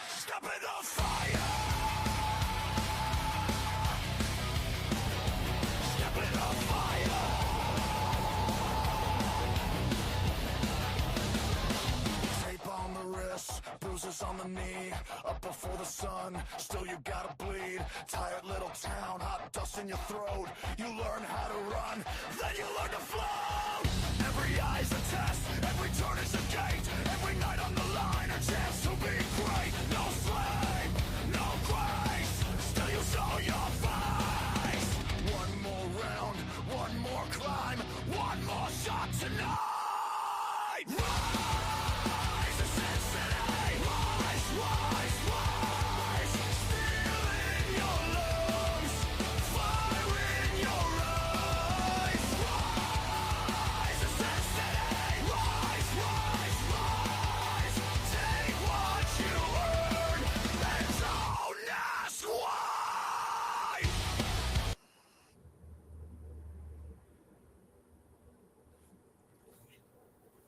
Step in the fire. Step in the fire. Tape on the wrist, bruises on the knee. Up before the sun, still you gotta bleed. Tired little town, hot dust in your throat. You learn how to run, then you learn to float. Every eye's a test, every turn is a gate. Every night on the line, a chance to be great. No flame, no grace, still you show your face. One more round, one more climb, one more shot tonight. Rise to Cincinnati, rise, rise, rise. Steel in your lungs, fire in your eyes. Rise to Cincinnati, rise, rise, rise. Take what you earn and don't ask why.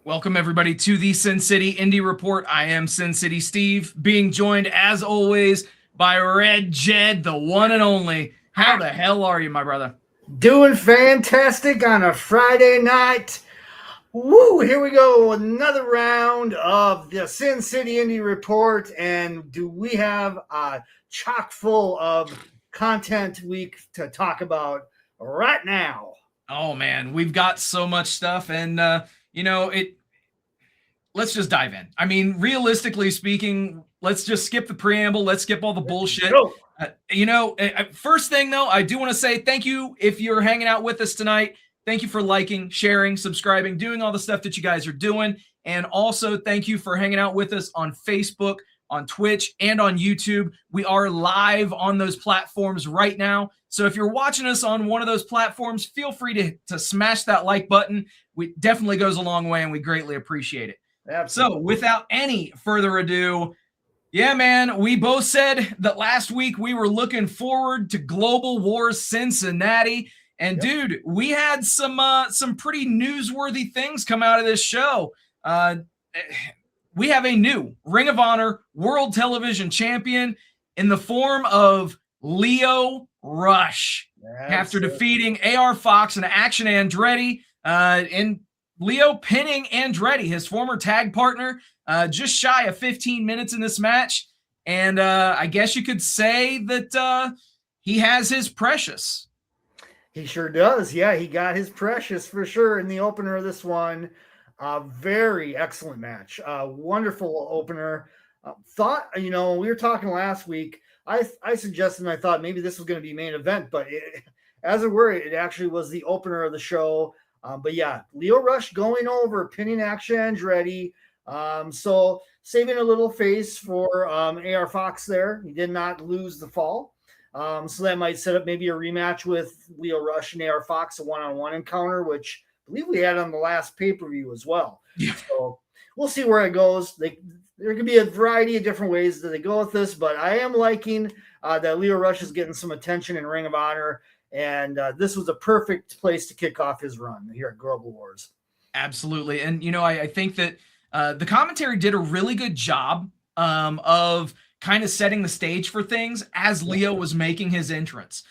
Welcome, everybody, to the Sin City Indy Report. I am SinCitySteve, being joined, as always, by RedJed, the one and only. How the hell are you, my brother? Doing fantastic on a Friday night. Woo! Here we go. Another round of the Sin City Indy Report. And do we have a chock full of content week to talk about right now? Oh, man, we've got so much stuff, and, let's just dive in. I mean, realistically speaking, let's just skip the preamble. Let's skip all the bullshit. Go. First thing, though, I do want to say thank you if you're hanging out with us tonight. Thank you for liking, sharing, subscribing, doing all the stuff that you guys are doing. And also, thank you for hanging out with us on Facebook, on Twitch, and on YouTube. We are live on those platforms right now. So if you're watching us on one of those platforms, feel free to smash that like button. It definitely goes a long way, and we greatly appreciate it. Absolutely. So without any further ado, yeah, man, we both said that last week we were looking forward to Global Wars Cincinnati. And dude, we had some pretty newsworthy things come out of this show. We have a new Ring of Honor World Television Champion in the form of Lio Rush. After defeating AR Fox and Action Andretti, in Lio pinning Andretti, his former tag partner, just shy of 15 minutes in this match. And I guess you could say that he has his precious. He sure does. Yeah, he got his precious for sure in the opener of this one. Very excellent match. Wonderful opener. We were talking last week. I suggested, and I thought maybe this was going to be main event, but as it were, it actually was the opener of the show. But yeah, Lio Rush going over, pinning Action Andretti. So saving a little face for AR Fox there. He did not lose the fall. So that might set up maybe a rematch with Lio Rush and AR Fox, a one-on-one encounter, which I believe we had on the last pay-per-view as well. Yeah. So we'll see where it goes. There could be a variety of different ways that they go with this, but I am liking that Lio Rush is getting some attention in Ring of Honor. And this was a perfect place to kick off his run here at Global Wars. Absolutely. And, I think that the commentary did a really good job of kind of setting the stage for things as Lio was making his entrance.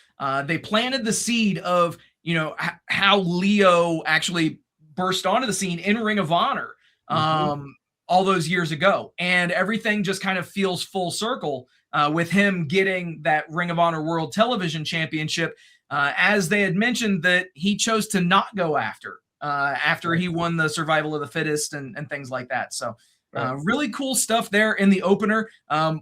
They planted the seed of, how Lio actually burst onto the scene in Ring of Honor all those years ago. And everything just kind of feels full circle with him getting that Ring of Honor World Television Championship. As they had mentioned that he chose to not go after he won the Survival of the Fittest and things like that. So really cool stuff there in the opener.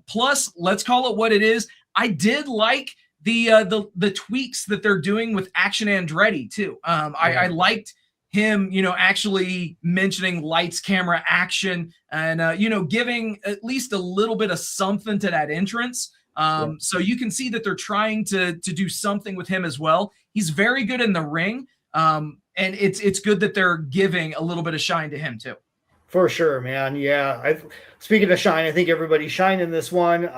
Plus, let's call it what it is. I did like the tweaks that they're doing with Action Andretti too. I liked him, actually mentioning lights, camera, action, and giving at least a little bit of something to that entrance. So you can see that they're trying to do something with him as well. He's very good in the ring. And it's good that they're giving a little bit of shine to him too. For sure, man. Yeah. Speaking of shine, I think everybody shined in this one.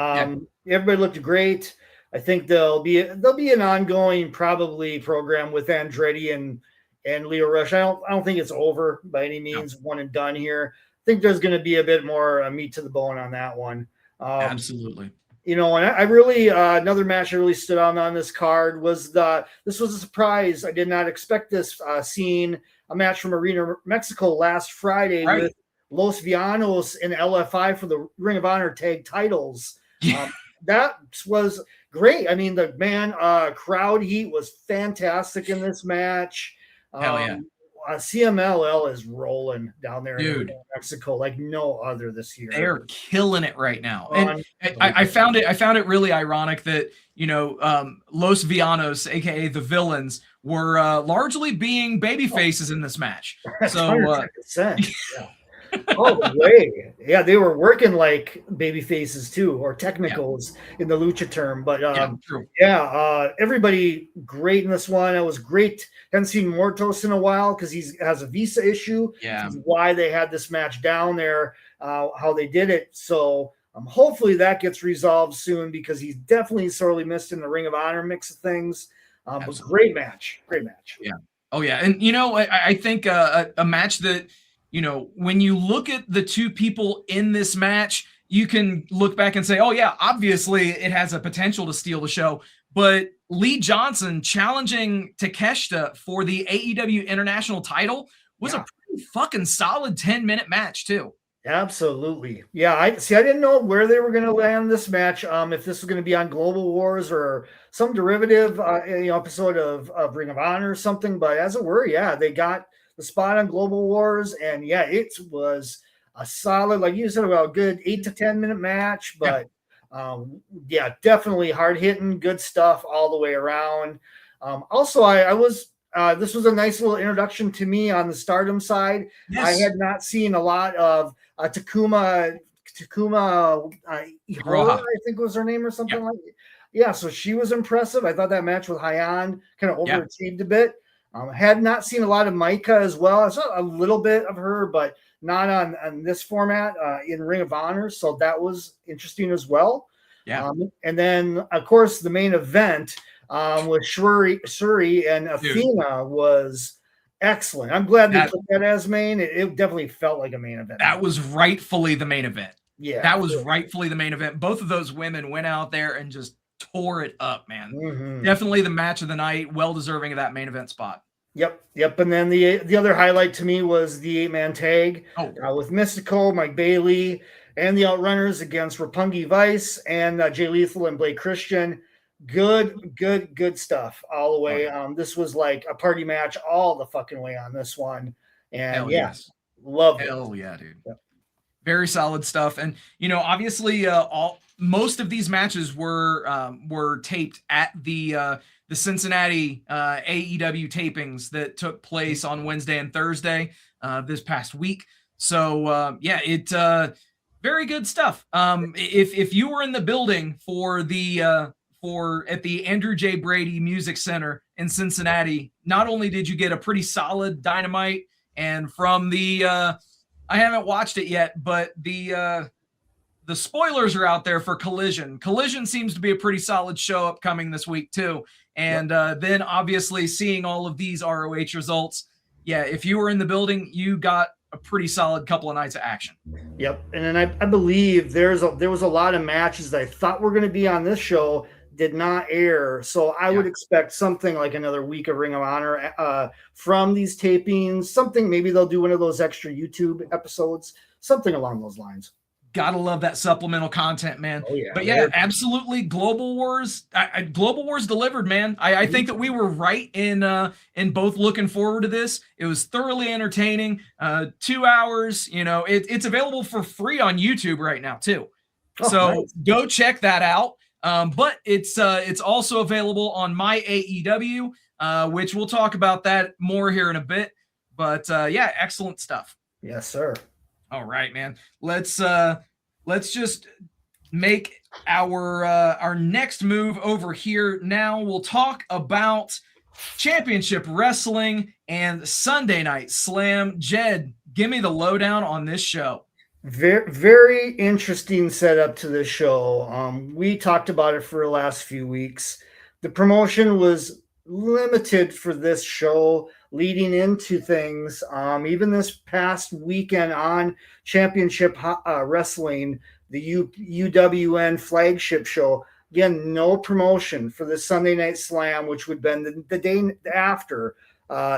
Everybody looked great. I think there'll be an ongoing probably program with Andretti and and Lio Rush. I don't think it's over by any means, one and done here. I think there's going to be a bit more meat to the bone on that one. Absolutely. And I really another match I really stood on this card was this was a surprise. I did not expect this. Seeing a match from Arena Mexico last Friday with Los Villanos and LFI for the Ring of Honor tag titles. That was great. I mean, the crowd heat was fantastic in this match. Hell yeah. CMLL is rolling down there in Mexico like no other this year. They're killing it right now. And I found it really ironic that, Los Villanos, aka the Villains, were largely being baby faces in this match. So yeah. Oh, way. Yeah, they were working like baby faces too, or technicals in the lucha term. But everybody great in this one. It was great. Haven't seen Mortos in a while because he has a visa issue. Yeah. Why they had this match down there, how they did it. So hopefully that gets resolved soon because he's definitely sorely missed in the Ring of Honor mix of things. But great match. Great match. Yeah. Oh, yeah. And, I think a match that, when you look at the two people in this match, you can look back and say, oh, yeah, obviously it has a potential to steal the show. But Lee Johnson challenging Takeshita for the AEW International title was a pretty fucking solid 10-minute match, too. Absolutely. Yeah, I didn't know where they were going to land this match, if this was going to be on Global Wars or some derivative episode of Ring of Honor or something. But as it were, they got the spot on Global Wars, and it was a solid, like you said, about a good 8 to 10 minute match, but definitely hard hitting, good stuff all the way around. Also, I was this was a nice little introduction to me on the Stardom side. Yes. I had not seen a lot of Takuma Ihara, I think was her name or something like that. Yeah, so she was impressive. I thought that match with Hyan kind of overachieved a bit. Had not seen a lot of Micah as well. I saw a little bit of her, but not on this format in Ring of Honor. So that was interesting as well. Yeah. And then, of course, the main event with Shuri and Athena was excellent. I'm glad they put that as main. It definitely felt like a main event. That was rightfully the main event. Yeah. That was rightfully the main event. Both of those women went out there and just tore it up, man. Mm-hmm. Definitely the match of the night, well deserving of that main event spot. Yep. And then the other highlight to me was the 8-man tag with Mystical, Mike Bailey, and the Outrunners against Roppongi Vice and Jay Lethal and Blake Christian. Good stuff all the way. This was like a party match all the fucking way on this one. And loved it. Hell yeah, dude. Yep. Very solid stuff. And obviously most of these matches were taped at the Cincinnati AEW tapings that took place on Wednesday and Thursday this past week. So very good stuff. If you were in the building for the at the Andrew J. Brady Music Center in Cincinnati, not only did you get a pretty solid Dynamite, and from the I haven't watched it yet, but the spoilers are out there for Collision. Collision seems to be a pretty solid show upcoming this week too. And then obviously seeing all of these ROH results. Yeah, if you were in the building, you got a pretty solid couple of nights of action. Yep. And then I believe there was a lot of matches that I thought were going to be on this show did not air. So I would expect something like another week of Ring of Honor from these tapings, something, maybe they'll do one of those extra YouTube episodes, something along those lines. Gotta love that supplemental content, man. Oh, yeah. But absolutely. Global Wars delivered, man. I think that we were right in both looking forward to this. It was thoroughly entertaining. 2 hours, it's available for free on YouTube right now too. Nice. Go check that out. But it's also available on my AEW, which we'll talk about that more here in a bit. But excellent stuff. Yes, sir. All right, man. Let's just make our next move over here. Now we'll talk about Championship Wrestling and Sunday Night Slam. Jed, give me the lowdown on this show. Very, very interesting setup to this show. We talked about it for the last few weeks. The promotion was limited for this show. leading into things. Even this past weekend on Championship Wrestling, the UWN flagship show. Again, no promotion for the Sunday Night Slam, which would have been the day after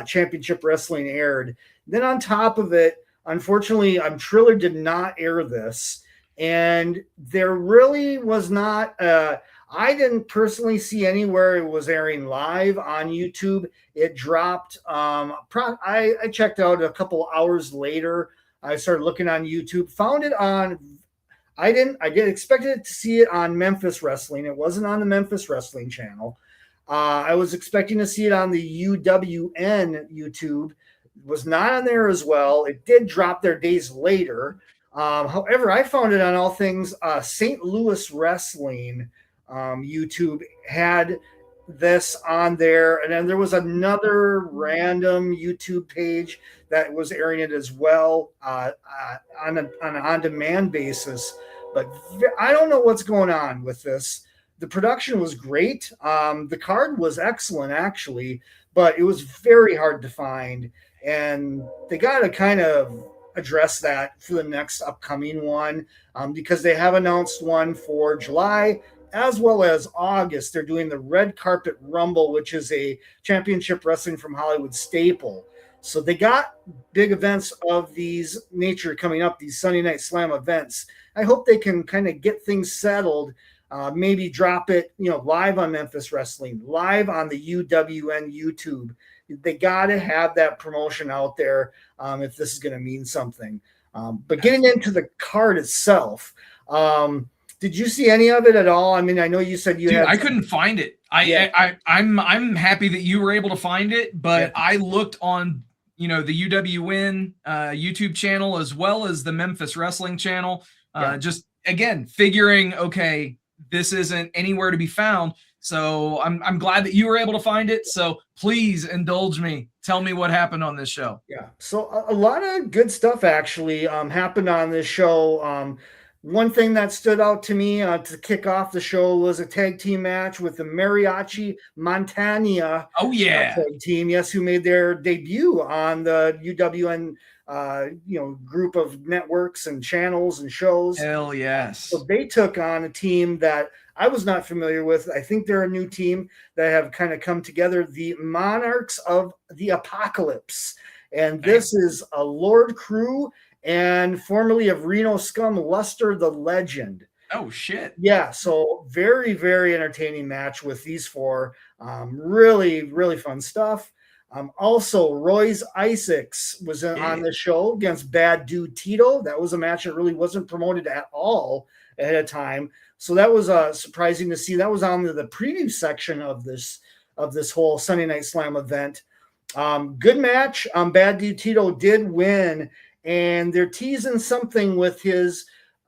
Championship Wrestling aired. Then on top of it, unfortunately, Triller did not air this. And there really was not, I didn't personally see anywhere it was airing live on YouTube. It dropped. I checked out a couple hours later. I started looking on YouTube, found it on, I did expected to see it on Memphis Wrestling. It wasn't on the Memphis Wrestling channel. I was expecting to see it on the UWN YouTube. It was not on there as well. It did drop there days later. However, I found it on All Things St. Louis Wrestling. YouTube had this on there, and then there was another random YouTube page that was airing it as well on an on-demand basis. But I don't know what's going on with this. The production was great. The card was excellent, actually, but it was very hard to find, and they got to kind of address that for the next upcoming one, because they have announced one for July as well as August. They're doing the Red Carpet Rumble, which is a Championship Wrestling from Hollywood staple. So they got big events of these nature coming up, these Sunday Night Slam events. I hope they can kind of get things settled, maybe drop it, live on Memphis Wrestling, live on the UWN YouTube. They got to have that promotion out there if this is going to mean something. But getting into the card itself, did you see any of it at all? I mean, I know you said you had. I couldn't find it. I'm happy that you were able to find it, but I looked on the UWN YouTube channel as well as the Memphis Wrestling channel. Just again figuring, okay, this isn't anywhere to be found. So I'm glad that you were able to find it. So please indulge me. Tell me what happened on this show. Yeah. So a lot of good stuff actually happened on this show. One thing that stood out to me to kick off the show was a tag team match with the Mariachi Montana tag team, who made their debut on the UWN group of networks and channels and shows. Hell yes. So they took on a team that I was not familiar with. I think they're a new team that have kind of come together, the Monarchs of the Apocalypse. And this is a Lord Crew and formerly of Reno Scum, Luster the Legend. Oh, shit. Yeah, so very, very entertaining match with these four. Really, really fun stuff. Also, Royce Isaacs was on the show against Bad Dude Tito. That was a match that really wasn't promoted at all ahead of time. So that was surprising to see. That was on the preview section of this whole Sunday Night Slam event. Good match. Bad Dude Tito did win, and they're teasing something with his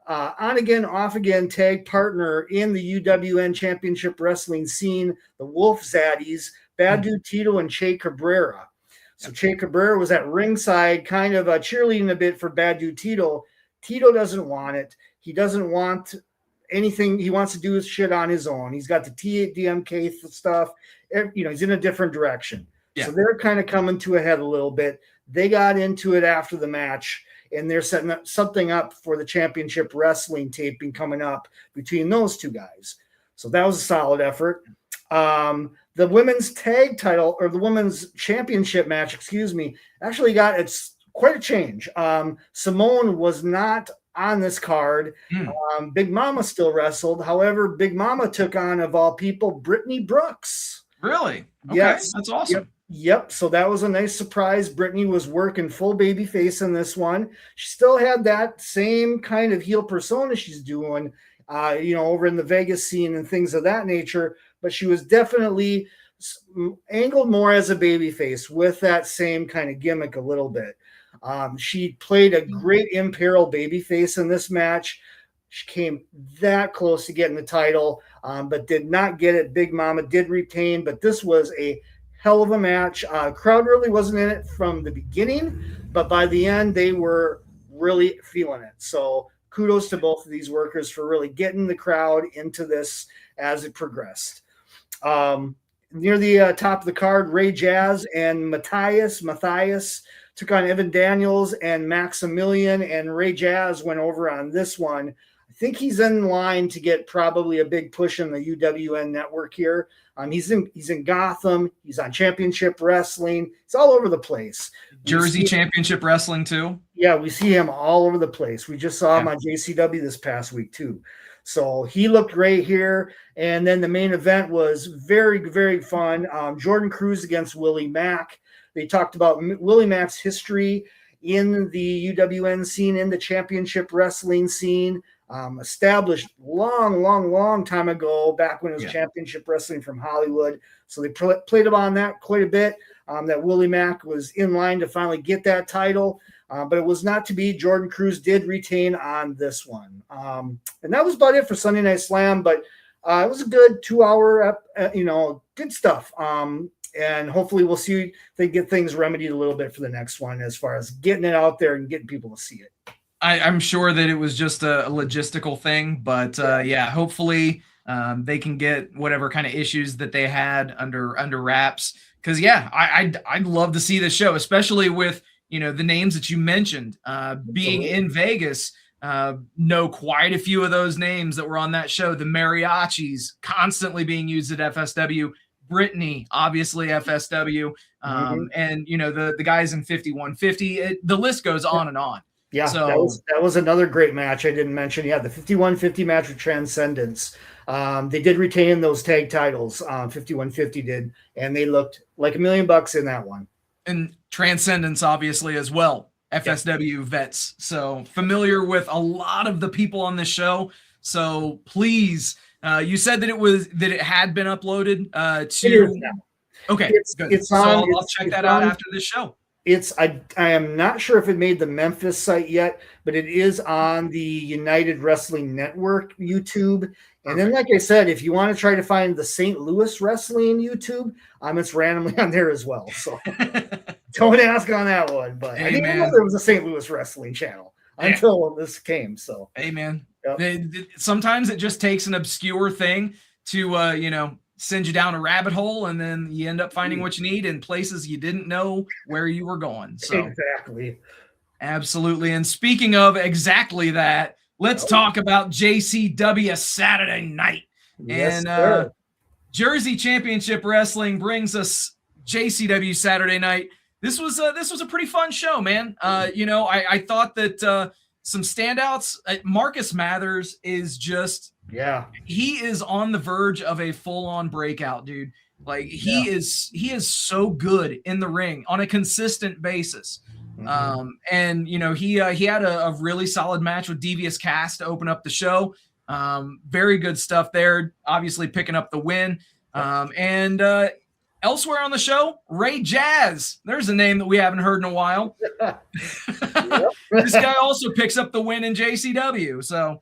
on again, off again tag partner in the UWN Championship Wrestling scene, the Wolf Zaddies, Bad Dude Tito and Che Cabrera. So Che Cabrera was at ringside, kind of cheerleading a bit for Bad Dude Tito. Tito doesn't want it. He doesn't want anything. He wants to do his shit on his own. He's got the DMK stuff. He's in a different direction. Yeah. So they're kind of coming to a head a little bit. They got into it after the match, and they're setting up something up for the Championship Wrestling taping coming up between those two guys. So that was a solid effort. The women's tag title, or the women's championship match, actually got quite a change. Simone was not on this card. Big Mama still wrestled. However, Big Mama took on, of all people, Brittany Brooks. Really? Okay, yes. That's awesome. Yep. So that was a nice surprise. Brittany was working full baby face in this one. She still had that same kind of heel persona she's doing, over in the Vegas scene and things of that nature. But she was definitely angled more as a baby face with that same kind of gimmick a little bit. She played a great Imperial baby face in this match. She came that close to getting the title, but did not get it. Big Mama did retain, but this was a hell of a match. Crowd really wasn't in it from the beginning, but by the end, they were really feeling it. So kudos to both of these workers for really getting the crowd into this as it progressed. near the top of the card, Ray Jazz and Matthias took on Evan Daniels and Maximilian, and Ray Jazz went over on this one. I think he's in line to get probably a big push in the UWN network here. He's in Gotham. He's on Championship Wrestling. He's all over the place. Jersey Championship Wrestling too. Yeah, we see him all over the place. We just saw him on JCW this past week too. So he looked great here. And then the main event was very, very fun. Jordan Cruz against Willie Mack. They talked about Willie Mack's history in the UWN scene, in the championship wrestling scene, established long time ago, back when it was championship wrestling from Hollywood. So they played on that quite a bit, that Willie Mack was in line to finally get that title. But it was not to be. Jordan Cruz did retain on this one. And that was about it for Sunday Night Slam, but it was a good 2-hour, good stuff. And hopefully we'll see if they get things remedied a little bit for the next one as far as getting it out there and getting people to see it. I'm sure that it was just a logistical thing, but hopefully they can get whatever kind of issues that they had under wraps. Because I'd love to see this show, especially with the names that you mentioned. Being in Vegas, know quite a few of those names that were on that show. The mariachis constantly being used at FSW. Brittany, obviously FSW, and the guys in 5150. The list goes on and on. Yeah, so that was another great match I didn't mention. Yeah, the 5150 match with Transcendence. They did retain those tag titles. 5150 did, and they looked like $1 million in that one. And Transcendence, obviously, as well. FSW vets, so familiar with a lot of the people on this show. So please. You said that it had been uploaded to. It is now. Okay, good. It's so on. I'll check that out after this show. I am not sure if it made the Memphis site yet, but it is on the United Wrestling Network YouTube. And then, like I said, if you want to try to find the St. Louis Wrestling YouTube, it's randomly on there as well. So don't ask on that one. But I didn't know there was a St. Louis Wrestling channel until this came. So hey, man. Sometimes it just takes an obscure thing to send you down a rabbit hole, and then you end up finding what you need in places you didn't know where you were going. So exactly, absolutely. And speaking of exactly that, let's talk about JCW Saturday night. Yes, and Jersey Championship Wrestling brings us JCW Saturday night. This was a pretty fun show, man. I thought that some standouts. Marcus Mathers is just, he is on the verge of a full-on breakout, dude. Like he is so good in the ring on a consistent basis. And he had a really solid match with Devious Cast to open up the show. Very good stuff there, obviously picking up the win. And elsewhere on the show, Ray Jazz. There's a name that we haven't heard in a while. This guy also picks up the win in JCW. So,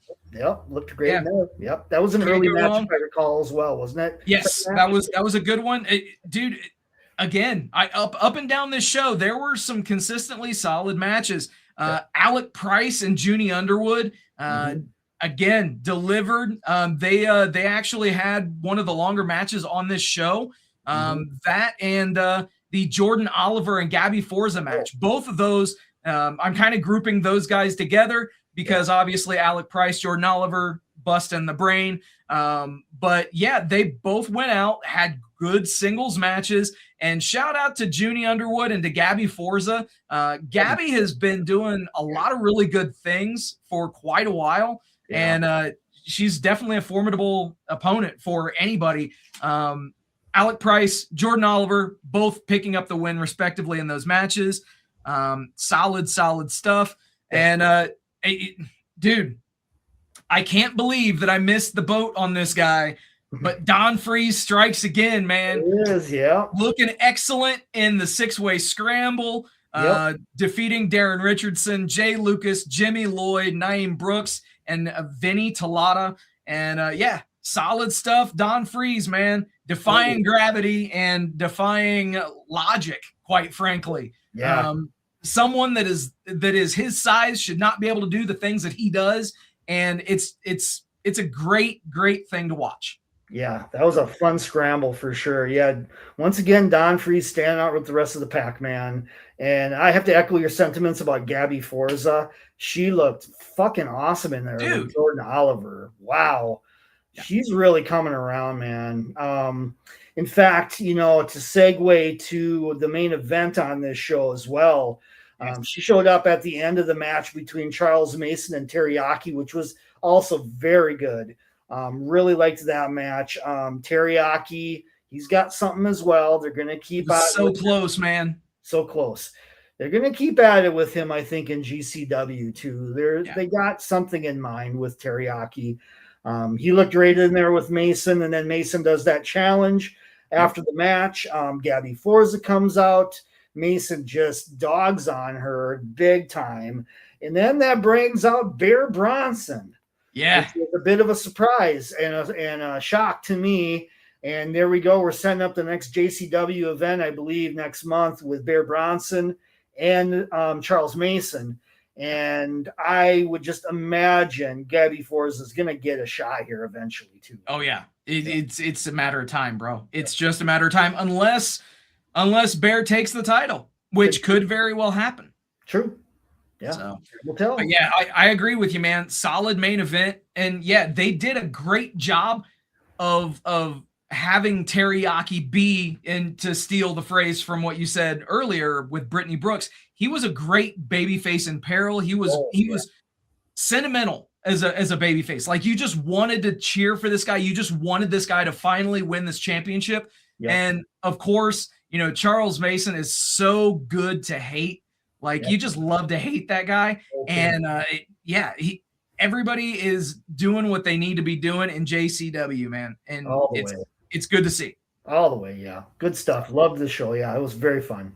looked great. Yep, that was an early match, if I recall, as well, wasn't it? Yes, that was a good one, dude. Again, up and down this show, there were some consistently solid matches. Alec Price and Junie Underwood, again, delivered. They actually had one of the longer matches on this show. That and the Jordan Oliver and Gabby Forza match. Both of those, I'm kind of grouping those guys together because obviously Alec Price, Jordan Oliver, busting the brain. But yeah, they both went out, had good singles matches, and shout out to Junie Underwood and to Gabby Forza. Gabby has been doing a lot of really good things for quite a while, and she's definitely a formidable opponent for anybody. Alec Price, Jordan Oliver, both picking up the win respectively in those matches. Solid stuff. And dude, I can't believe that I missed the boat on this guy, but Don Freeze strikes again, man. It is, looking excellent in the 6-way scramble, defeating Darren Richardson, Jay Lucas, Jimmy Lloyd, Naeem Brooks, and Vinny Talata. And solid stuff. Don Freeze, man, defying gravity and defying logic, quite frankly. Someone that is his size should not be able to do the things that he does, and it's a great thing to watch. Yeah, that was a fun scramble for sure. Yeah, once again, Don Freeze standing out with the rest of the pack, man. And I have to echo your sentiments about Gabby Forza. She looked fucking awesome in there Dude. with Jordan Oliver. Wow. Yeah. She's really coming around, man. In fact, to segue to the main event on this show as well, she showed up at the end of the match between Charles Mason and Teriyaki, which was also very good. Really liked that match. Teriyaki, he's got something as well. They're going to keep so close, man. So close. They're going to keep at it with him, I think, in GCW too. They got something in mind with Teriyaki. He looked great in there with Mason, and then Mason does that challenge after the match. Gabby Forza comes out. Mason just dogs on her big time. And then that brings out Bear Bronson. Yeah. Which was a bit of a surprise and a shock to me. And there we go. We're setting up the next JCW event, I believe, next month with Bear Bronson and Charles Mason. And I would just imagine Gabby Forza is going to get a shot here eventually, too. Oh, yeah. It's a matter of time, bro. It's just a matter of time unless Bear takes the title, which could very well happen. True. Yeah, so, we'll tell. But yeah, I agree with you, man. Solid main event. And yeah, they did a great job of having Teriyaki be, and to steal the phrase from what you said earlier with Brittany Brooks, he was a great babyface in peril. He was sentimental as a babyface. Like, you just wanted to cheer for this guy. You just wanted this guy to finally win this championship. Yeah. And of course, Charles Mason is so good to hate. Like, you just love to hate that guy. Okay. And everybody is doing what they need to be doing in JCW, man. And it's good to see. All the way, yeah. Good stuff. Loved the show. Yeah, it was very fun.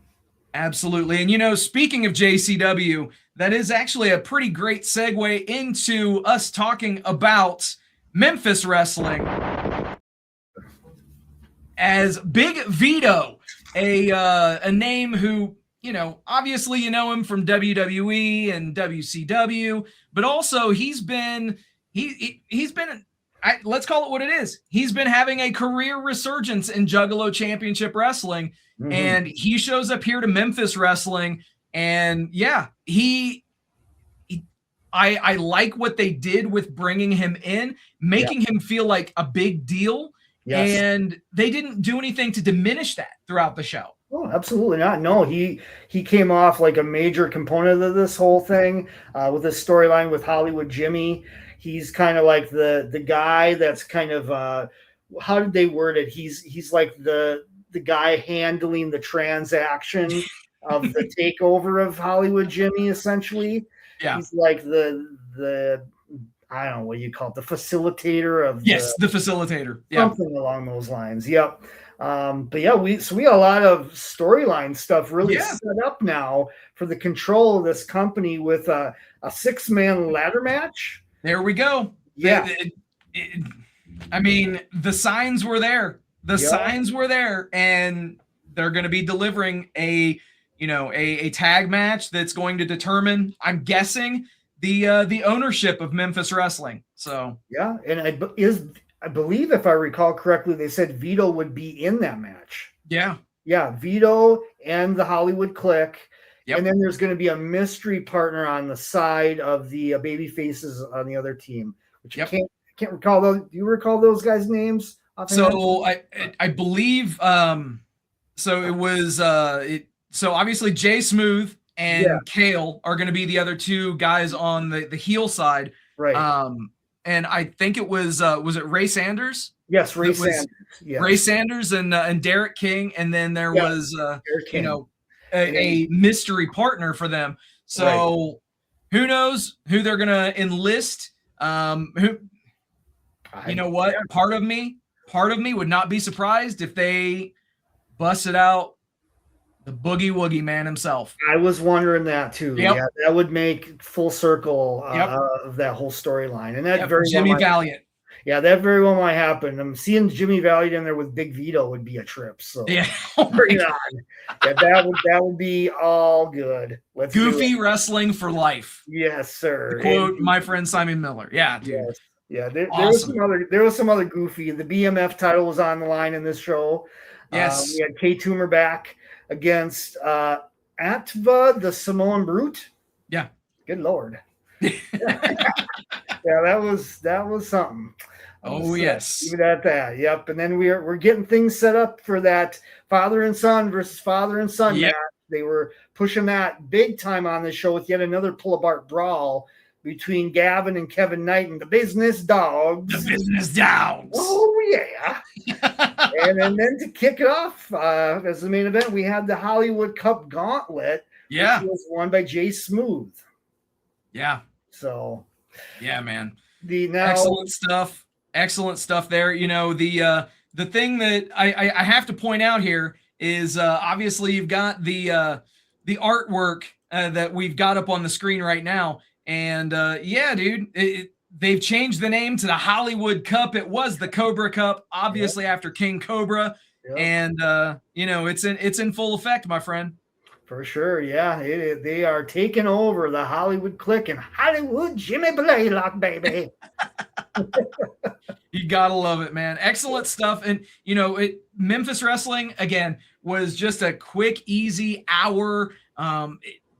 Absolutely. And, speaking of JCW, that is actually a pretty great segue into us talking about Memphis wrestling. As Big Vito, a name who, obviously you know him from WWE and WCW, but also he's been let's call it what it is. He's been having a career resurgence in Juggalo Championship Wrestling, and he shows up here to Memphis Wrestling, and I like what they did with bringing him in, making him feel like a big deal, and they didn't do anything to diminish that throughout the show. Oh, absolutely not. No, he came off like a major component of this whole thing with his storyline with Hollywood Jimmy. He's kind of like the guy that's kind of how did they word it? He's like the guy handling the transaction of the takeover of Hollywood Jimmy, essentially. Yeah. He's like the I don't know what you call it, the facilitator of the facilitator. Yeah. Something along those lines. Yep. But yeah, we got a lot of storyline stuff really set up now for the control of this company with a 6-man ladder match. There we go. Yeah. I mean, the signs were there. The signs were there, and they're going to be delivering a tag match that's going to determine, I'm guessing, the ownership of Memphis Wrestling. So yeah, and I believe, if I recall correctly, they said Vito would be in that match. Yeah. Yeah, Vito and the Hollywood Clique. Yep. And then there's going to be a mystery partner on the side of the baby faces on the other team, which I can't recall those. Do you recall those guys' names? So I believe so it was so obviously Jay Smooth and Kale are going to be the other two guys on the heel side. Right. And I think it was it Ray Sanders? Yes, Ray Sanders. Yes. Ray Sanders and Derek King, and then there was a mystery partner for them. So who knows who they're gonna enlist? Part of me would not be surprised if they busted out the Boogie Woogie Man himself. I was wondering that too. Yep. Yeah, that would make full circle of that whole storyline. And that Jimmy Valiant. Yeah, that very well might happen. I'm seeing Jimmy Valiant in there with Big Vito would be a trip. So bring it on. That would be all good. Goofy wrestling for life. Yes, sir. To quote my friend Simon Miller. Yeah, dude. Yes. Yeah, there Awesome. was some other goofy. The BMF title was on the line in this show. Yes. We had K Toomer back against Atva, the Samoan Brute. Yeah. Good Lord. Yeah, that was something. Oh, yes. Leave it at that. Yep. And then we're getting things set up for that father and son versus father and son match. They were pushing that big time on the show with yet another pull-apart brawl between Gavin and Kevin Knight and the Business Dogs. The Business Dogs. Oh, yeah. And then to kick it off as the main event, we had the Hollywood Cup Gauntlet, which was won by Jay Smooth. Yeah. So, yeah, man. Excellent stuff there. You know, the thing that I have to point out here is obviously you've got the artwork that we've got up on the screen right now. And yeah, dude, they've changed the name to the Hollywood Cup. It was the Cobra Cup, obviously after King Cobra. And you know, it's in full effect, my friend. For sure, yeah. They are taking over the Hollywood Clique and Hollywood Jimmy Blaylock, baby. You gotta love it, man. Excellent stuff. And you know, Memphis Wrestling again was just a quick, easy hour.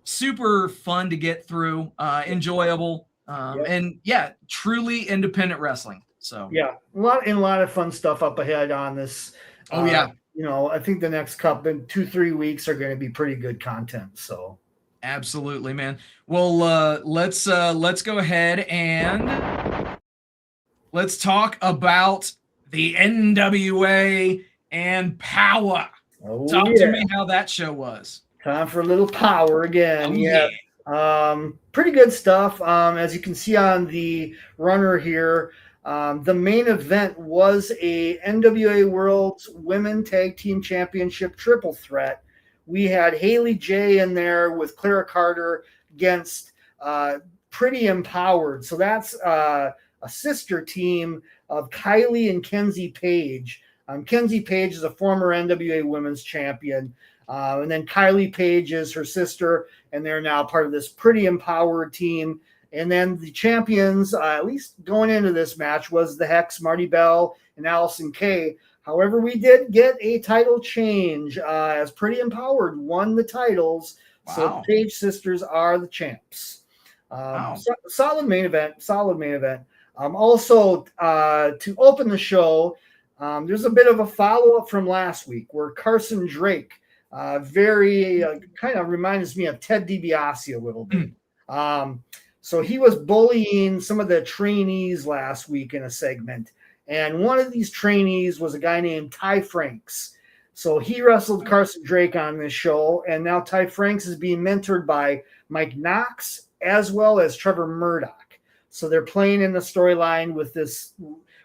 Super fun to get through, enjoyable, and yeah, truly independent wrestling. So yeah, a lot of fun stuff up ahead on this. Oh yeah. You know, I think the next couple in 2-3 weeks are going to be pretty good content. So absolutely, man. Well, let's go ahead and let's talk about the NWA and Powerrr. Talk to me how that show was. Time for a little Powerrr again. Pretty good stuff. As you can see on the runner here, the main event was a NWA World's Women Tag Team Championship triple threat. We had Haley J in there with Clara Carter against Pretty Empowered. So that's a sister team of Kylie and Kenzie Page. Kenzie Page is a former NWA Women's Champion. And then Kylie Page is her sister, and they're now part of this Pretty Empowered team. And then the champions, at least going into this match, was the Hex, Marty Bell, and Allison Kay. However, we did get a title change as Pretty Empowered won the titles. Wow. So the Page sisters are the champs. Solid main event. Also, to open the show, there's a bit of a follow-up from last week where Carson Drake very kind of reminds me of Ted DiBiase a little bit. So he was bullying some of the trainees last week in a segment. And one of these trainees was a guy named Ty Franks. So he wrestled Carson Drake on this show. And now Ty Franks is being mentored by Mike Knox as well as Trevor Murdoch. So they're playing in the storyline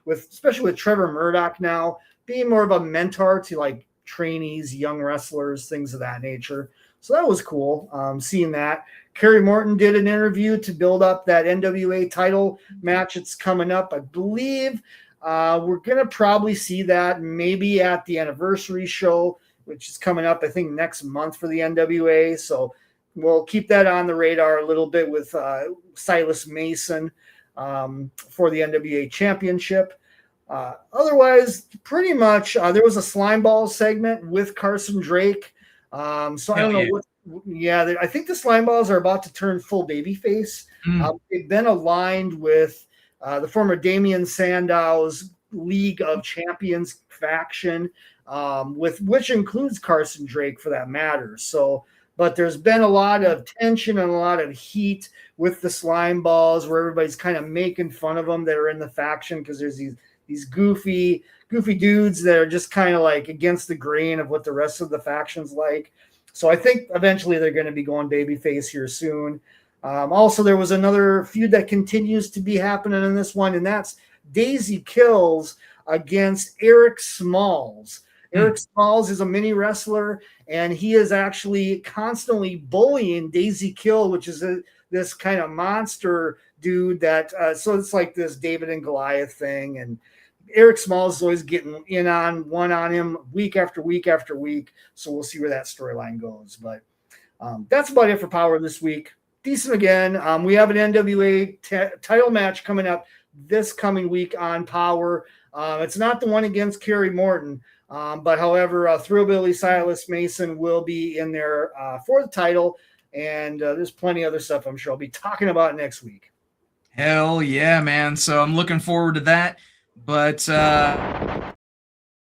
especially with Trevor Murdoch now being more of a mentor to like trainees, young wrestlers, things of that nature. So that was cool seeing that. Kerry Morton did an interview to build up that NWA title match. It's coming up. I believe we're going to probably see that maybe at the anniversary show, which is coming up, I think, next month for the NWA. So we'll keep that on the radar a little bit with Silas Mason for the NWA Championship. Otherwise, pretty much there was a slime ball segment with Carson Drake. So I don't know what. Yeah, I think the slime balls are about to turn full babyface. They've been aligned with the former Damian Sandow's League of Champions faction, which includes Carson Drake for that matter. So, but there's been a lot of tension and a lot of heat with the slime balls, where everybody's kind of making fun of them that are in the faction because there's these goofy dudes that are just kind of like against the grain of what the rest of the faction's like. So I think eventually they're going to be going babyface here soon. Also, there was another feud that continues to be happening in this one, and that's Daisy Kills against Eric Smalls. Eric Smalls is a mini wrestler, and he is actually constantly bullying Daisy Kill, which is this kind of monster dude that so it's like this David and Goliath thing, and Eric Smalls is always getting one on him week after week after week. So we'll see where that storyline goes. But that's about it for Powerrr this week. Decent again. We have an NWA title match coming up this coming week on Powerrr. It's not the one against Kerry Morton, but however, Thrillbilly Silas Mason will be in there for the title, and there's plenty of other stuff I'm sure I'll be talking about next week. Hell yeah, man. So I'm looking forward to that. But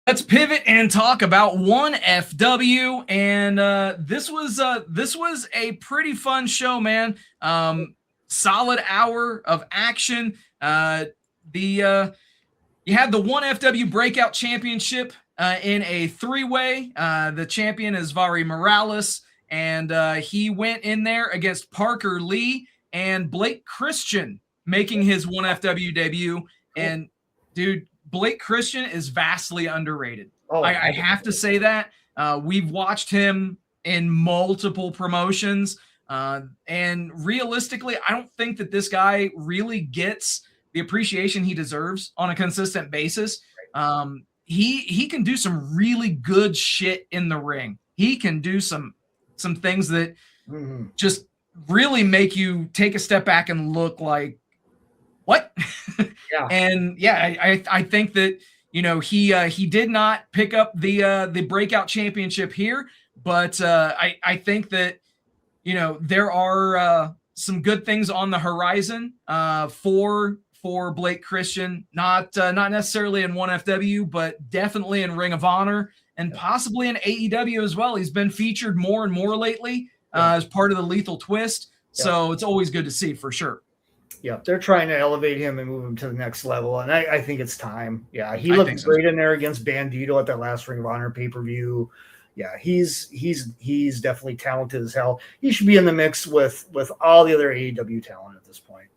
let's pivot and talk about 1FW. And this was a pretty fun show, man. Solid hour of action. You had the 1FW Breakout Championship in a three-way. The champion is Vari Morales, and he went in there against Parker Lee and Blake Christian, making his 1FW debut. And, dude, Blake Christian is vastly underrated. I have to say that. We've watched him in multiple promotions, and realistically, I don't think that this guy really gets the appreciation he deserves on a consistent basis. He can do some really good shit in the ring. He can do some things that just really make you take a step back and look like, what? Yeah. And yeah, I think that, you know, he did not pick up the Breakout Championship here, but I think that, you know, there are some good things on the horizon for Blake Christian, not necessarily in 1FW, but definitely in Ring of Honor and possibly in AEW as well. He's been featured more and more lately as part of the Lethal Twist. So it's always good to see for sure. Yeah, they're trying to elevate him and move him to the next level, and I think it's time. Yeah, he looked great in there against Bandito at that last Ring of Honor pay-per-view. Yeah, he's definitely talented as hell. He should be in the mix with all the other AEW talent at this point.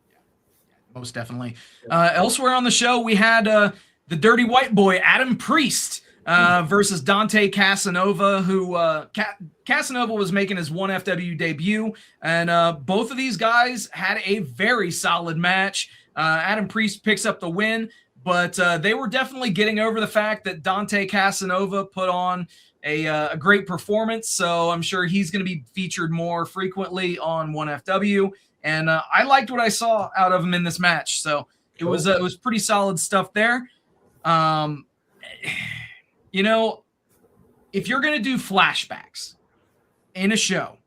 Most definitely. Elsewhere on the show, we had the Dirty White Boy, Adam Priest, versus Dante Casanova, who Casanova was making his 1FW debut, and both of these guys had a very solid match. Adam Priest picks up the win, but they were definitely getting over the fact that Dante Casanova put on a great performance, so I'm sure he's going to be featured more frequently on 1FW. And I liked what I saw out of him in this match. So it was pretty solid stuff there. You know, if you're going to do flashbacks in a show,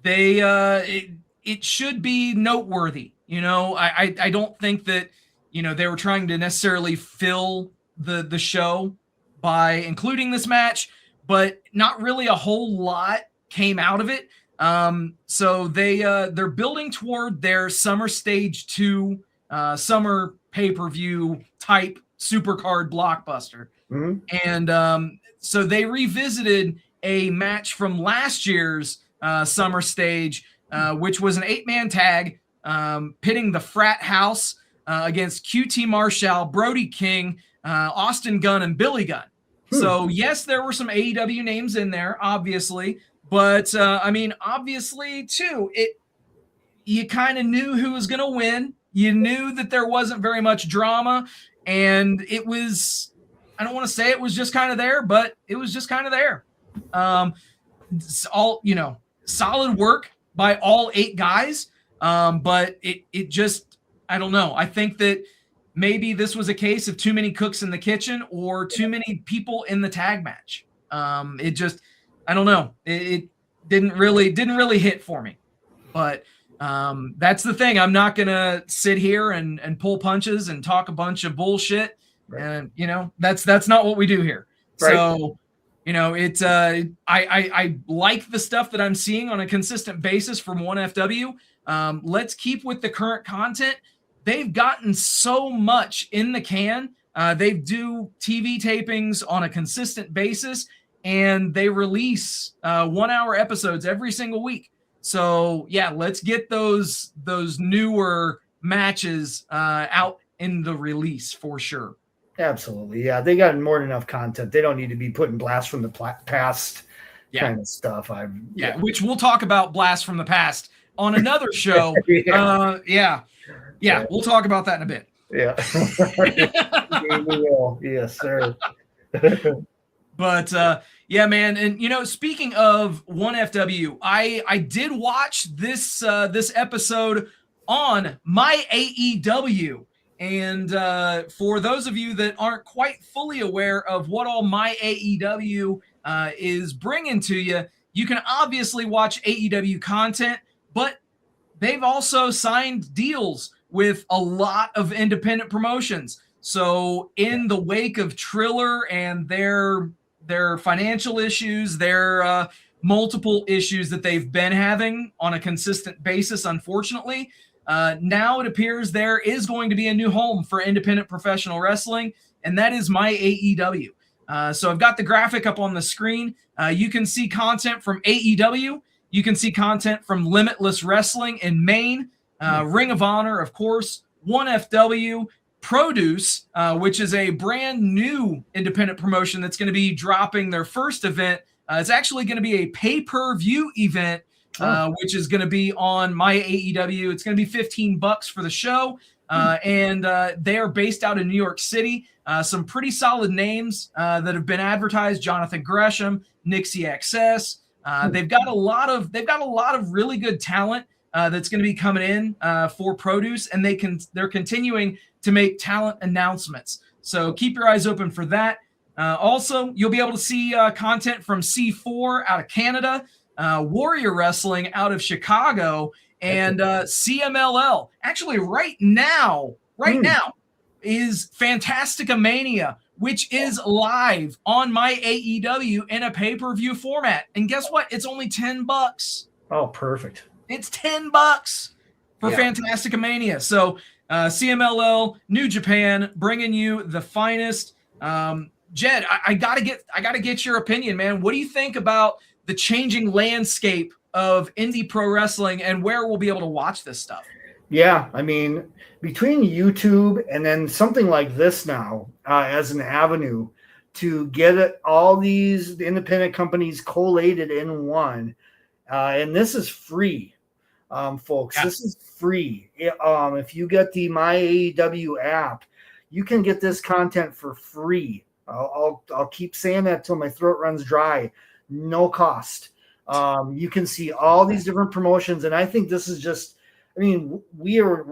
it should be noteworthy. You know, I don't think that, you know, they were trying to necessarily fill the show by including this match, but not really a whole lot came out of it. So they're building toward their Summer Stage 2 summer pay-per-view type supercard blockbuster. And so they revisited a match from last year's Summer Stage, which was an 8-man tag pitting the Frat House against QT Marshall, Brody King, Austin Gunn, and Billy Gunn. So yes, there were some AEW names in there, obviously. But, I mean, obviously, too, you kind of knew who was going to win. You knew that there wasn't very much drama. And it was, I don't want to say it was just kind of there, but it was just kind of there. All, you know, solid work by all 8 guys. But it just, I don't know. I think that maybe this was a case of too many cooks in the kitchen or too many people in the tag match. It just, I don't know. It didn't really hit for me, but that's the thing. I'm not gonna sit here and pull punches and talk a bunch of bullshit. And you know, that's not what we do here. Right. So, you know, it's I like the stuff that I'm seeing on a consistent basis from 1FW. Let's keep with the current content. They've gotten so much in the can. They do TV tapings on a consistent basis. And they release 1-hour episodes every single week. So yeah, let's get those newer matches out in the release for sure. Absolutely, yeah. They got more than enough content. They don't need to be putting Blast from the Past kind of stuff. Which we'll talk about Blast from the Past on another show. We'll talk about that in a bit. Yeah. We will. Yes, sir. But yeah, man, and you know, speaking of 1FW, I did watch this episode on my AEW, And for those of you that aren't quite fully aware of what all My AEW is bringing to you, you can obviously watch AEW content, but they've also signed deals with a lot of independent promotions. So in the wake of Triller and their financial issues, their multiple issues that they've been having on a consistent basis, unfortunately, now it appears there is going to be a new home for independent professional wrestling, and that is My AEW. So I've got the graphic up on the screen. You can see content from AEW. You can see content from Limitless Wrestling in Maine, Ring of Honor, of course, 1FW, Produce, which is a brand new independent promotion that's going to be dropping their first event. It's actually going to be a pay-per-view event, which is going to be on My AEW. It's going to be $15 for the show, and they are based out in New York City. Some pretty solid names that have been advertised: Jonathan Gresham, Nixie XS. They've got a lot of really good talent that's going to be coming in for Produce, and they're continuing to make talent announcements. So keep your eyes open for that. Also, you'll be able to see content from C4 out of Canada, Warrior Wrestling out of Chicago, and CMLL. Actually, right now is Fantastica Mania, which is live on My AEW in a pay-per-view format. And guess what? It's only $10. Oh, perfect. It's $10 for Fantastica Mania. So CMLL, New Japan, bringing you the finest. Jed, I gotta get your opinion, man. What do you think about the changing landscape of indie pro wrestling and where we'll be able to watch this stuff? Yeah, I mean, between YouTube and then something like this now as an avenue to get all these independent companies collated in one, and this is free, folks. Yeah. This is free. If you get the My AEW app, you can get this content for free. I'll keep saying that till my throat runs dry. No cost. You can see all these different promotions, and I think this is just. I mean, we are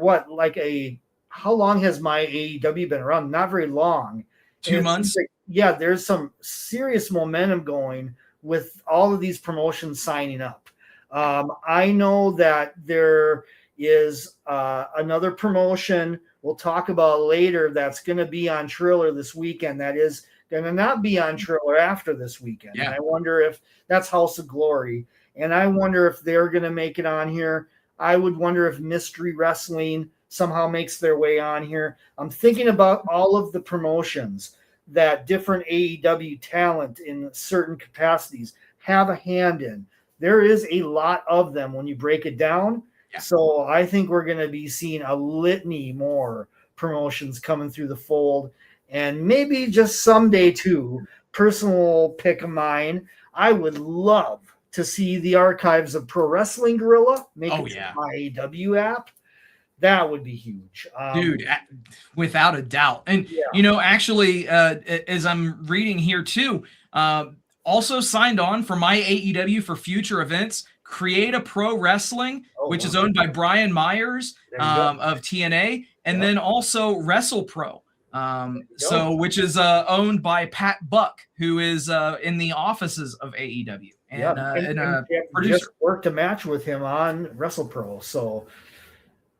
how long has My AEW been around? Not very long. 2 months. There's some serious momentum going with all of these promotions signing up. I know that there is another promotion we'll talk about later that's going to be on Triller this weekend. That is going to not be on Triller after this weekend. Yeah. And I wonder if that's House of Glory. And I wonder if they're going to make it on here. I would wonder if Mystery Wrestling somehow makes their way on here. I'm thinking about all of the promotions that different AEW talent in certain capacities have a hand in. There is a lot of them when you break it down. Yeah. So I think we're going to be seeing a litany more promotions coming through the fold. And maybe just someday too, personal pick of mine, I would love to see the archives of Pro Wrestling Guerrilla make it to My AEW app. That would be huge. Dude, without a doubt. And, actually, as I'm reading here too, also signed on for My AEW for future events, Create a Pro Wrestling, which is owned by Brian Myers of TNA, and then also Wrestle Pro. Which is owned by Pat Buck, who is in the offices of AEW. And producer. Just worked a match with him on WrestlePro, so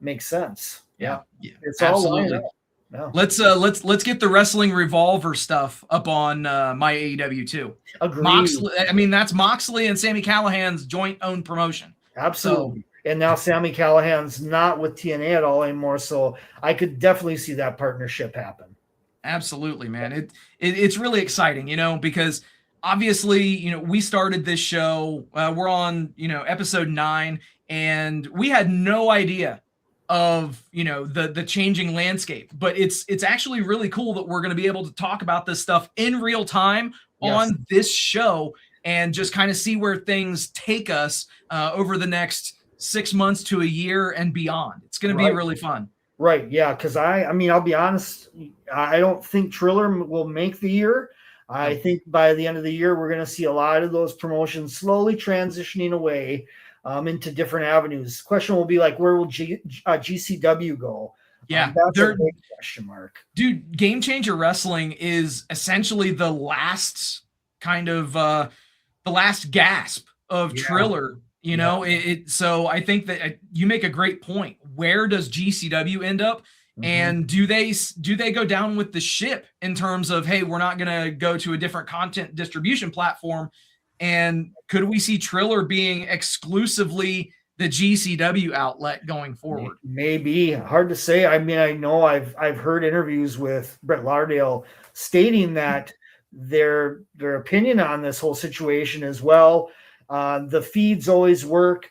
makes sense. Yeah. It's absolutely. All yeah. Let's get the Wrestling Revolver stuff up on My AEW too. Agreed. Moxley, I mean, that's Moxley and Sami Callihan's joint owned promotion. Absolutely. So, and now Sami Callihan's not with TNA at all anymore, so I could definitely see that partnership happen. Absolutely, man. It's really exciting, because obviously, we started this show. We're on, episode 9, and we had no idea of, the changing landscape. But it's actually really cool that we're going to be able to talk about this stuff in real time on this show and just kind of see where things take us over the next 6 months to a year and beyond. It's going to be really fun. Right. Yeah. Because I'll be honest, I don't think Triller will make the year. I think by the end of the year, we're going to see a lot of those promotions slowly transitioning away into different avenues. Question will be like, where will GCW go? Yeah, That's a big question mark. Dude, Game Changer Wrestling is essentially the last kind of the last gasp of Triller. You know, so I think that you make a great point. Where does GCW end up? And do they go down with the ship in terms of, hey, we're not going to go to a different content distribution platform? And could we see Triller being exclusively the GCW outlet going forward? Maybe. Hard to say. I mean, I know I've heard interviews with Brett Lauderdale stating that their opinion on this whole situation as well. The feeds always work.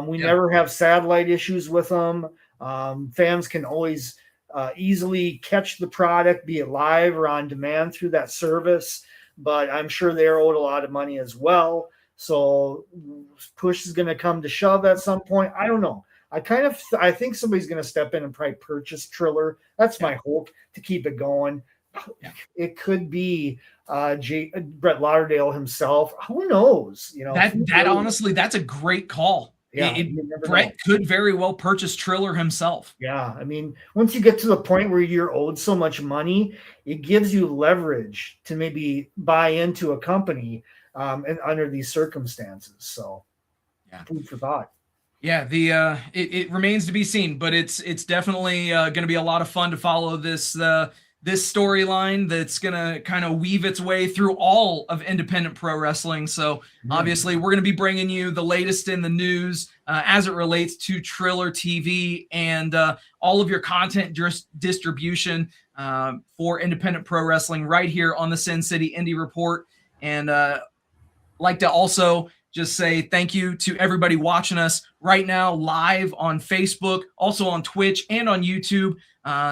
We never have satellite issues with them. Fans can always easily catch the product, be it live or on demand through that service. But I'm sure they're owed a lot of money as well. So push is going to come to shove at some point. I don't know. I think somebody's going to step in and probably purchase Triller. That's my hope to keep it going. It could be Brett Lauderdale himself. Who knows? You know, that honestly, that's a great call. Yeah, Brett could very well purchase Triller himself. Yeah, I mean, once you get to the point where you're owed so much money, it gives you leverage to maybe buy into a company and under these circumstances. So, food for thought. Yeah, it remains to be seen, but it's definitely going to be a lot of fun to follow this storyline that's going to kind of weave its way through all of independent pro wrestling. So obviously we're going to be bringing you the latest in the news as it relates to Triller TV and all of your content distribution for independent pro wrestling right here on the Sin City Indie Report. And like to also just say thank you to everybody watching us right now live on Facebook, also on Twitch and on YouTube.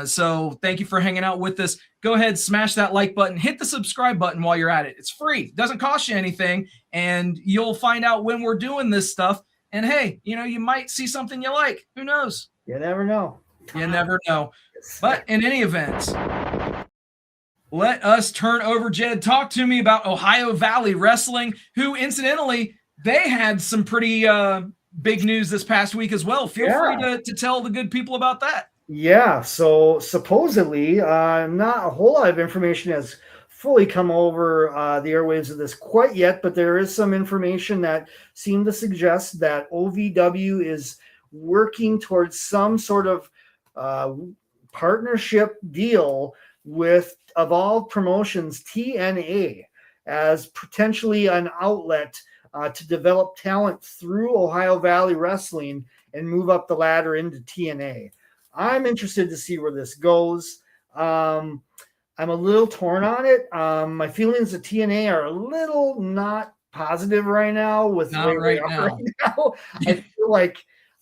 So thank you for hanging out with us. Go ahead, smash that like button, hit the subscribe button while you're at it. It's free. It doesn't cost you anything. And you'll find out when we're doing this stuff. And hey, you know, you might see something you like. Who knows? You never know. You never know. But in any event, let us turn over. Jed, talk to me about Ohio Valley Wrestling, who incidentally, they had some pretty big news this past week as well. Feel free to tell the good people about that. Yeah, so supposedly not a whole lot of information has fully come over the airwaves of this quite yet, but there is some information that seemed to suggest that OVW is working towards some sort of partnership deal with, of all promotions, TNA as potentially an outlet to develop talent through Ohio Valley Wrestling and move up the ladder into TNA. I'm interested to see where this goes. I'm a little torn on it. My feelings of TNA are a little not positive right now. Right now.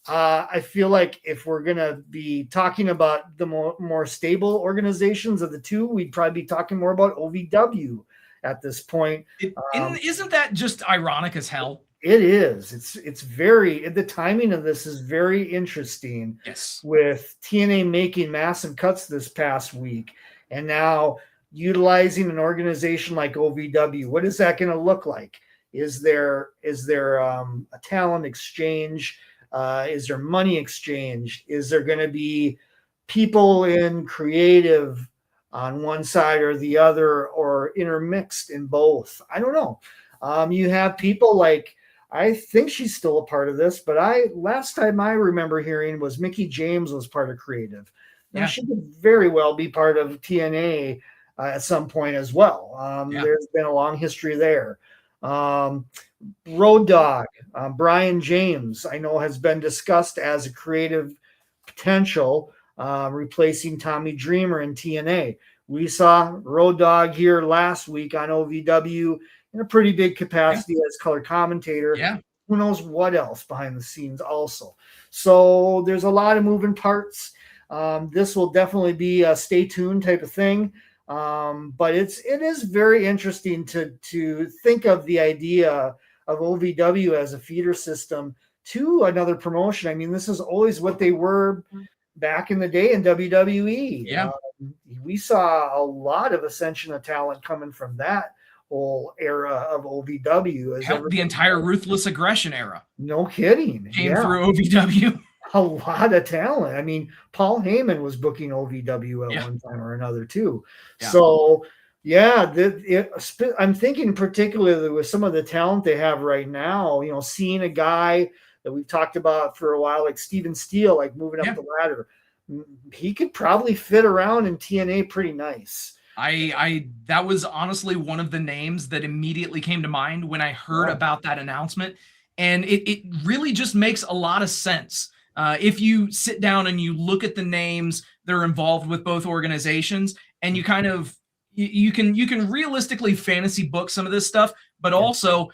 I feel like if we're gonna be talking about the more stable organizations of the two, we'd probably be talking more about OVW at this point. Isn't that just ironic as hell? It is. It's very, the timing of this is very interesting. Yes. With TNA making massive cuts this past week and now utilizing an organization like OVW. What is that going to look like? Is there a talent exchange? Is there money exchange? Is there going to be people in creative on one side or the other, or intermixed in both? I don't know. You have people like, I think she's still a part of this, but last time I remember hearing was Mickie James was part of creative. Now she could very well be part of TNA at some point as well. There's been a long history there. Road Dogg, Brian James, I know has been discussed as a creative potential, replacing Tommy Dreamer in TNA. We saw Road Dogg here last week on OVW in a pretty big capacity as color commentator. Yeah. Who knows what else behind the scenes also. So there's a lot of moving parts. This will definitely be a stay tuned type of thing. But it is very interesting to think of the idea of OVW as a feeder system to another promotion. I mean, this is always what they were back in the day in WWE. Yeah. We saw a lot of ascension of talent coming from that whole era of OVW. The entire Ruthless Aggression era. No kidding. Came through OVW. a lot of talent. I mean, Paul Heyman was booking OVW at one time or another too. Yeah. So yeah, I'm thinking particularly with some of the talent they have right now, you know, seeing a guy that we've talked about for a while, like Steven Steele, like moving up the ladder, he could probably fit around in TNA pretty nice. That was honestly one of the names that immediately came to mind when I heard about that announcement. And it really just makes a lot of sense. If you sit down and you look at the names that are involved with both organizations, and you kind of you can realistically fantasy book some of this stuff, but also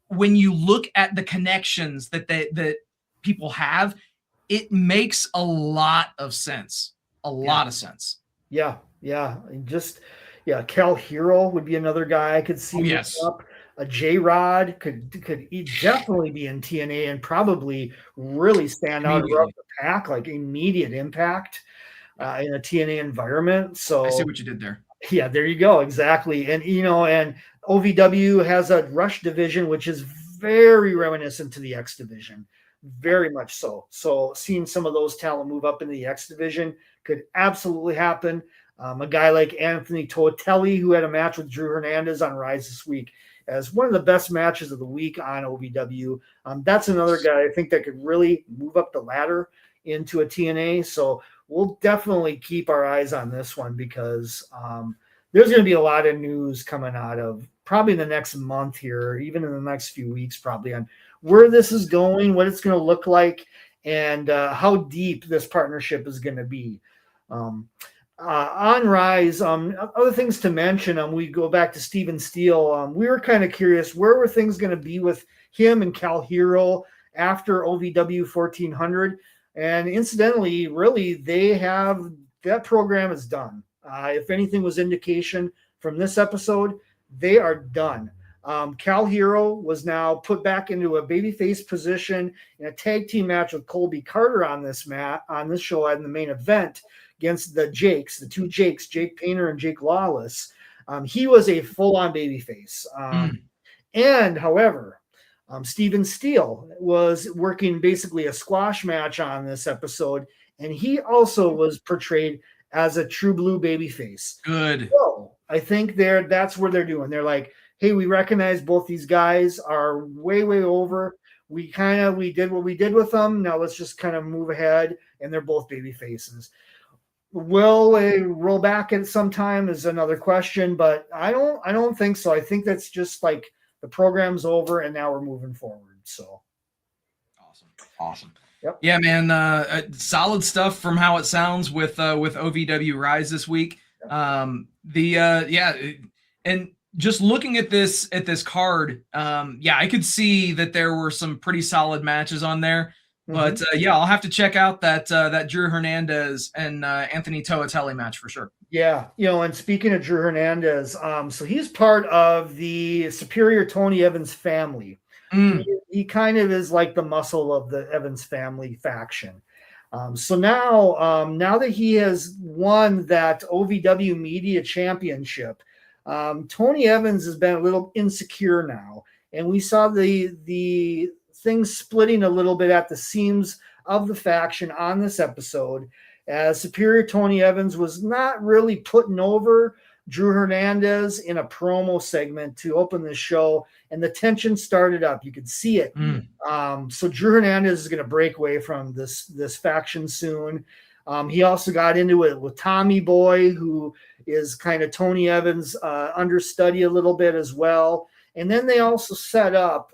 when you look at the connections that people have, it makes a lot of sense. A lot of sense. Yeah. Cal Hero would be another guy I could see up. A J-Rod could definitely be in TNA and probably really stand out throughout the pack, like immediate impact in a TNA environment. So I see what you did there. Yeah, there you go. Exactly. And, you know, and OVW has a Rush division, which is very reminiscent to the X division, very much so. So seeing some of those talent move up in the X division could absolutely happen. A guy like Anthony Totelli, who had a match with Drew Hernandez on Rise this week, as one of the best matches of the week on OVW. That's another guy I think that could really move up the ladder into a TNA. So we'll definitely keep our eyes on this one because there's going to be a lot of news coming out of probably the next month here, even in the next few weeks, probably on where this is going, what it's going to look like, and how deep this partnership is going to be. On Rise, other things to mention, we go back to Steven Steele. We were kind of curious, where were things going to be with him and Cal Hero after OVW 1400? And incidentally, really, that program is done. If anything was indication from this episode, they are done. Cal Hero was now put back into a babyface position in a tag team match with Colby Carter on this show in the main event against the two Jakes, Jake Painter and Jake Lawless. He was a full-on babyface. And however, Steven Steele was working basically a squash match on this episode, and he also was portrayed as a true blue babyface. Good. So I think that's where they're doing. They're like, hey, we recognize both these guys are way, way over. We did what we did with them. Now let's just kind of move ahead, and they're both baby faces. Will they roll back at some time is another question, but I don't think so. I think that's just like the program's over and now we're moving forward. So awesome. Yep. Yeah, man. Solid stuff from how it sounds with OVW Rise this week. And just looking at this card, I could see that there were some pretty solid matches on there. But I'll have to check out that Drew Hernandez and Anthony Toatelli match for sure. Yeah, and speaking of Drew Hernandez, so he's part of the Superior Tony Evans family. He kind of is like the muscle of the Evans family faction. So now that he has won that OVW Media Championship, Tony Evans has been a little insecure now, and we saw the things splitting a little bit at the seams of the faction on this episode, as Superior Tony Evans was not really putting over Drew Hernandez in a promo segment to open the show, and the tension started up. You could see it. So Drew Hernandez is going to break away from this faction soon. He also got into it with Tommy Boy, who is kind of Tony Evans' understudy a little bit as well. And then they also set up,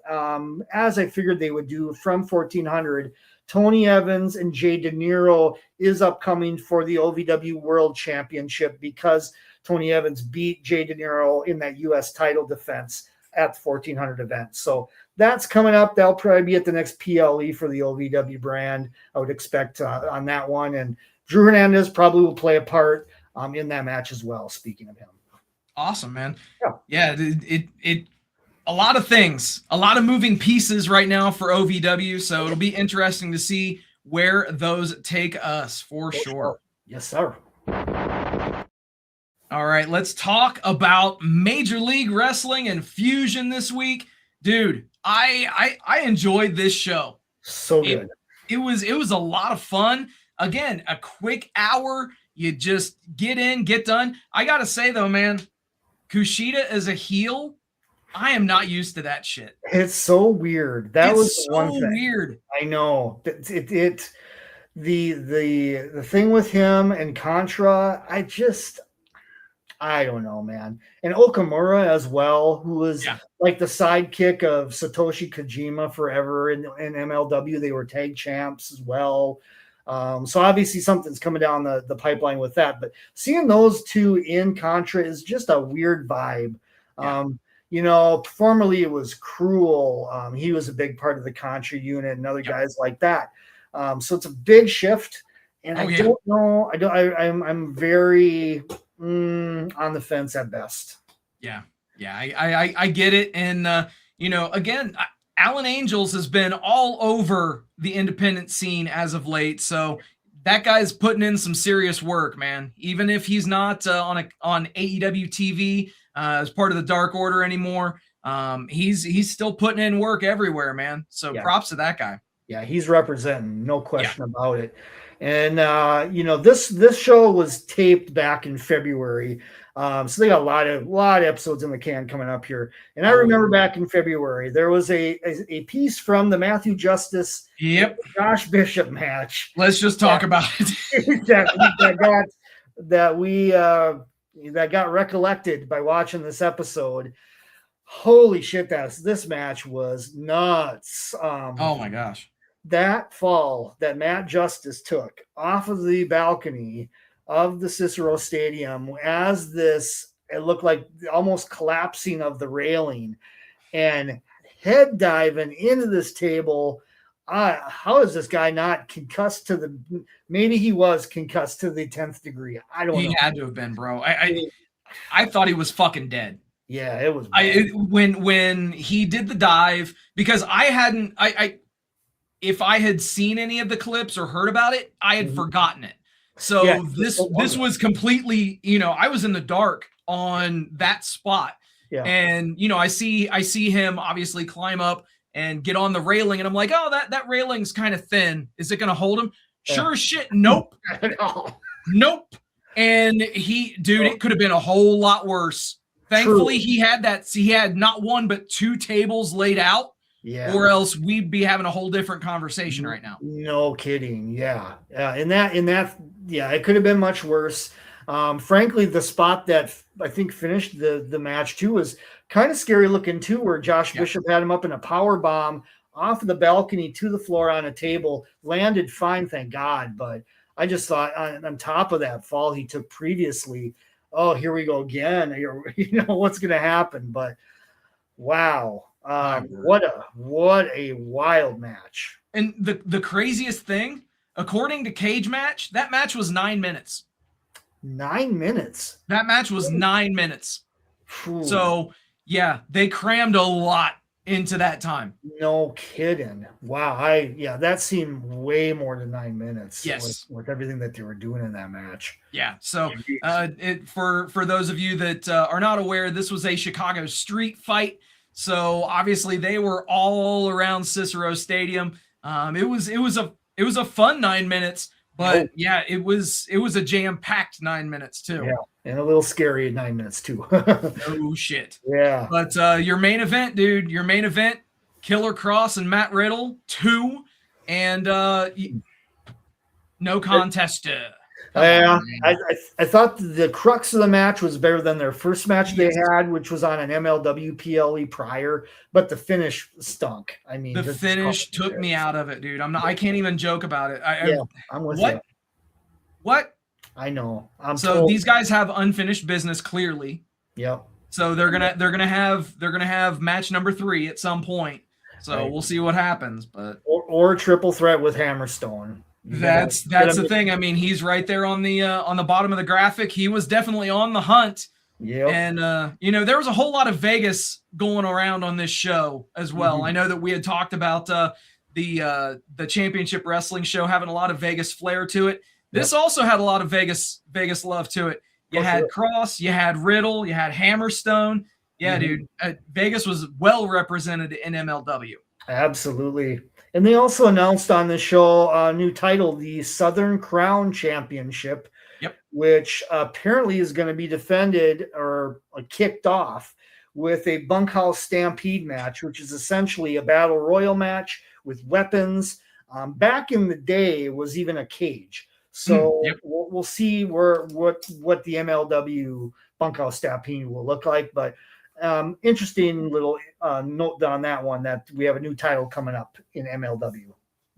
as I figured they would do from 1400, Tony Evans and Jay De Niro is upcoming for the OVW World Championship because Tony Evans beat Jay De Niro in that U.S. title defense at the 1400 event. So that's coming up. That'll probably be at the next PLE for the OVW brand, I would expect on that one. And Drew Hernandez probably will play a part in that match as well, speaking of him. Awesome, man. Yeah, it a lot of things, a lot of moving pieces right now for OVW. So it'll be interesting to see where those take us for sure. Yes, sir. All right, let's talk about Major League Wrestling and Fusion this week. Dude, I enjoyed this show. So good. It was a lot of fun. Again, a quick hour. You just get in, get done. I gotta say though, man, Kushida as a heel, I am not used to that shit. It's so weird. That was so one thing. Weird. I know. The thing with him and Contra, I don't know, man. And Okamura as well, who was like the sidekick of Satoshi Kojima forever in MLW. They were tag champs as well. So obviously something's coming down the pipeline with that. But seeing those two in Contra is just a weird vibe. Formerly it was Cruel. He was a big part of the Contra unit and other guys like that. So it's a big shift. And don't know. I'm very on the fence at best. Yeah. I get it. And again, Alan Angels has been all over the independent scene as of late. So that guy's putting in some serious work, man. Even if he's not on AEW TV as part of the Dark Order anymore, he's still putting in work everywhere, man. So props to that guy. Yeah, he's representing, no question about it. And this show was taped back in February. So they got a lot of episodes in the can coming up here. And I remember back in February, there was a piece from the Matthew Justice Josh Bishop match. Let's just talk about it. that got recollected by watching this episode. Holy shit, this match was nuts. Oh my gosh. That fall that Matt Justice took off of the balcony of the Cicero Stadium as it looked like almost collapsing of the railing and head diving into this table. How is this guy not concussed to maybe he was concussed to the 10th degree. I don't know. He had to have been, bro. I thought he was fucking dead. Yeah, it was. When he did the dive, because if I had seen any of the clips or heard about it, I had forgotten it. So this was completely, I was in the dark on that spot. Yeah. And, I see him obviously climb up and get on the railing. And I'm like, oh, that railing's kind of thin. Is it going to hold him? Sure as shit. Nope. Nope. And it could have been a whole lot worse. Thankfully, he had not one, but two tables laid out. Yeah. Or else we'd be having a whole different conversation right now. No kidding. Yeah. It could have been much worse. Frankly, the spot that I think finished the match too was kind of scary looking too, where Josh Bishop had him up in a power bomb off of the balcony to the floor on a table, landed fine, thank God. But I just thought on top of that fall he took previously, oh, here we go again. What's going to happen? But wow. What a wild match. And the craziest thing, according to Cage Match, that match was 9 minutes. 9 minutes? That match was 9 minutes. Ooh. So, yeah, they crammed a lot into that time. No kidding. Wow. That seemed way more than 9 minutes. Yes. With everything that they were doing in that match. Yeah. So, for those of you that are not aware, this was a Chicago street fight. So obviously they were all around Cicero Stadium. It was a fun 9 minutes, but it was a jam-packed 9 minutes too. Yeah, and a little scary 9 minutes too. Oh shit. Yeah. But your main event, dude, Killer Cross and Matt Riddle 2, and no contest. Yeah, I thought the crux of the match was better than their first match they had, which was on an MLW PLE prior, but the finish stunk. I mean, the finish took me out of it, dude. I can't even joke about it. I'm with you. What? I know. These guys have unfinished business clearly. Yep. So they're gonna have match number 3 at some point. So we'll see what happens, but or triple threat with Hammerstone. That's the thing. I mean, he's right there on the bottom of the graphic. He was definitely on the hunt. Yeah. And there was a whole lot of Vegas going around on this show as well. Mm-hmm. I know that we had talked about the championship wrestling show having a lot of Vegas flair to it. This also had a lot of Vegas love to it. You had Cross, you had Riddle, you had Hammerstone. Yeah, dude. Vegas was well represented in MLW. Absolutely. And they also announced on the show a new title, the Southern Crown Championship, which apparently is going to be defended or kicked off with a bunkhouse stampede match, which is essentially a battle royal match with weapons. Back in the day, it was even a cage. So we'll see what the MLW bunkhouse stampede will look like. But interesting little note on that one, that we have a new title coming up in MLW.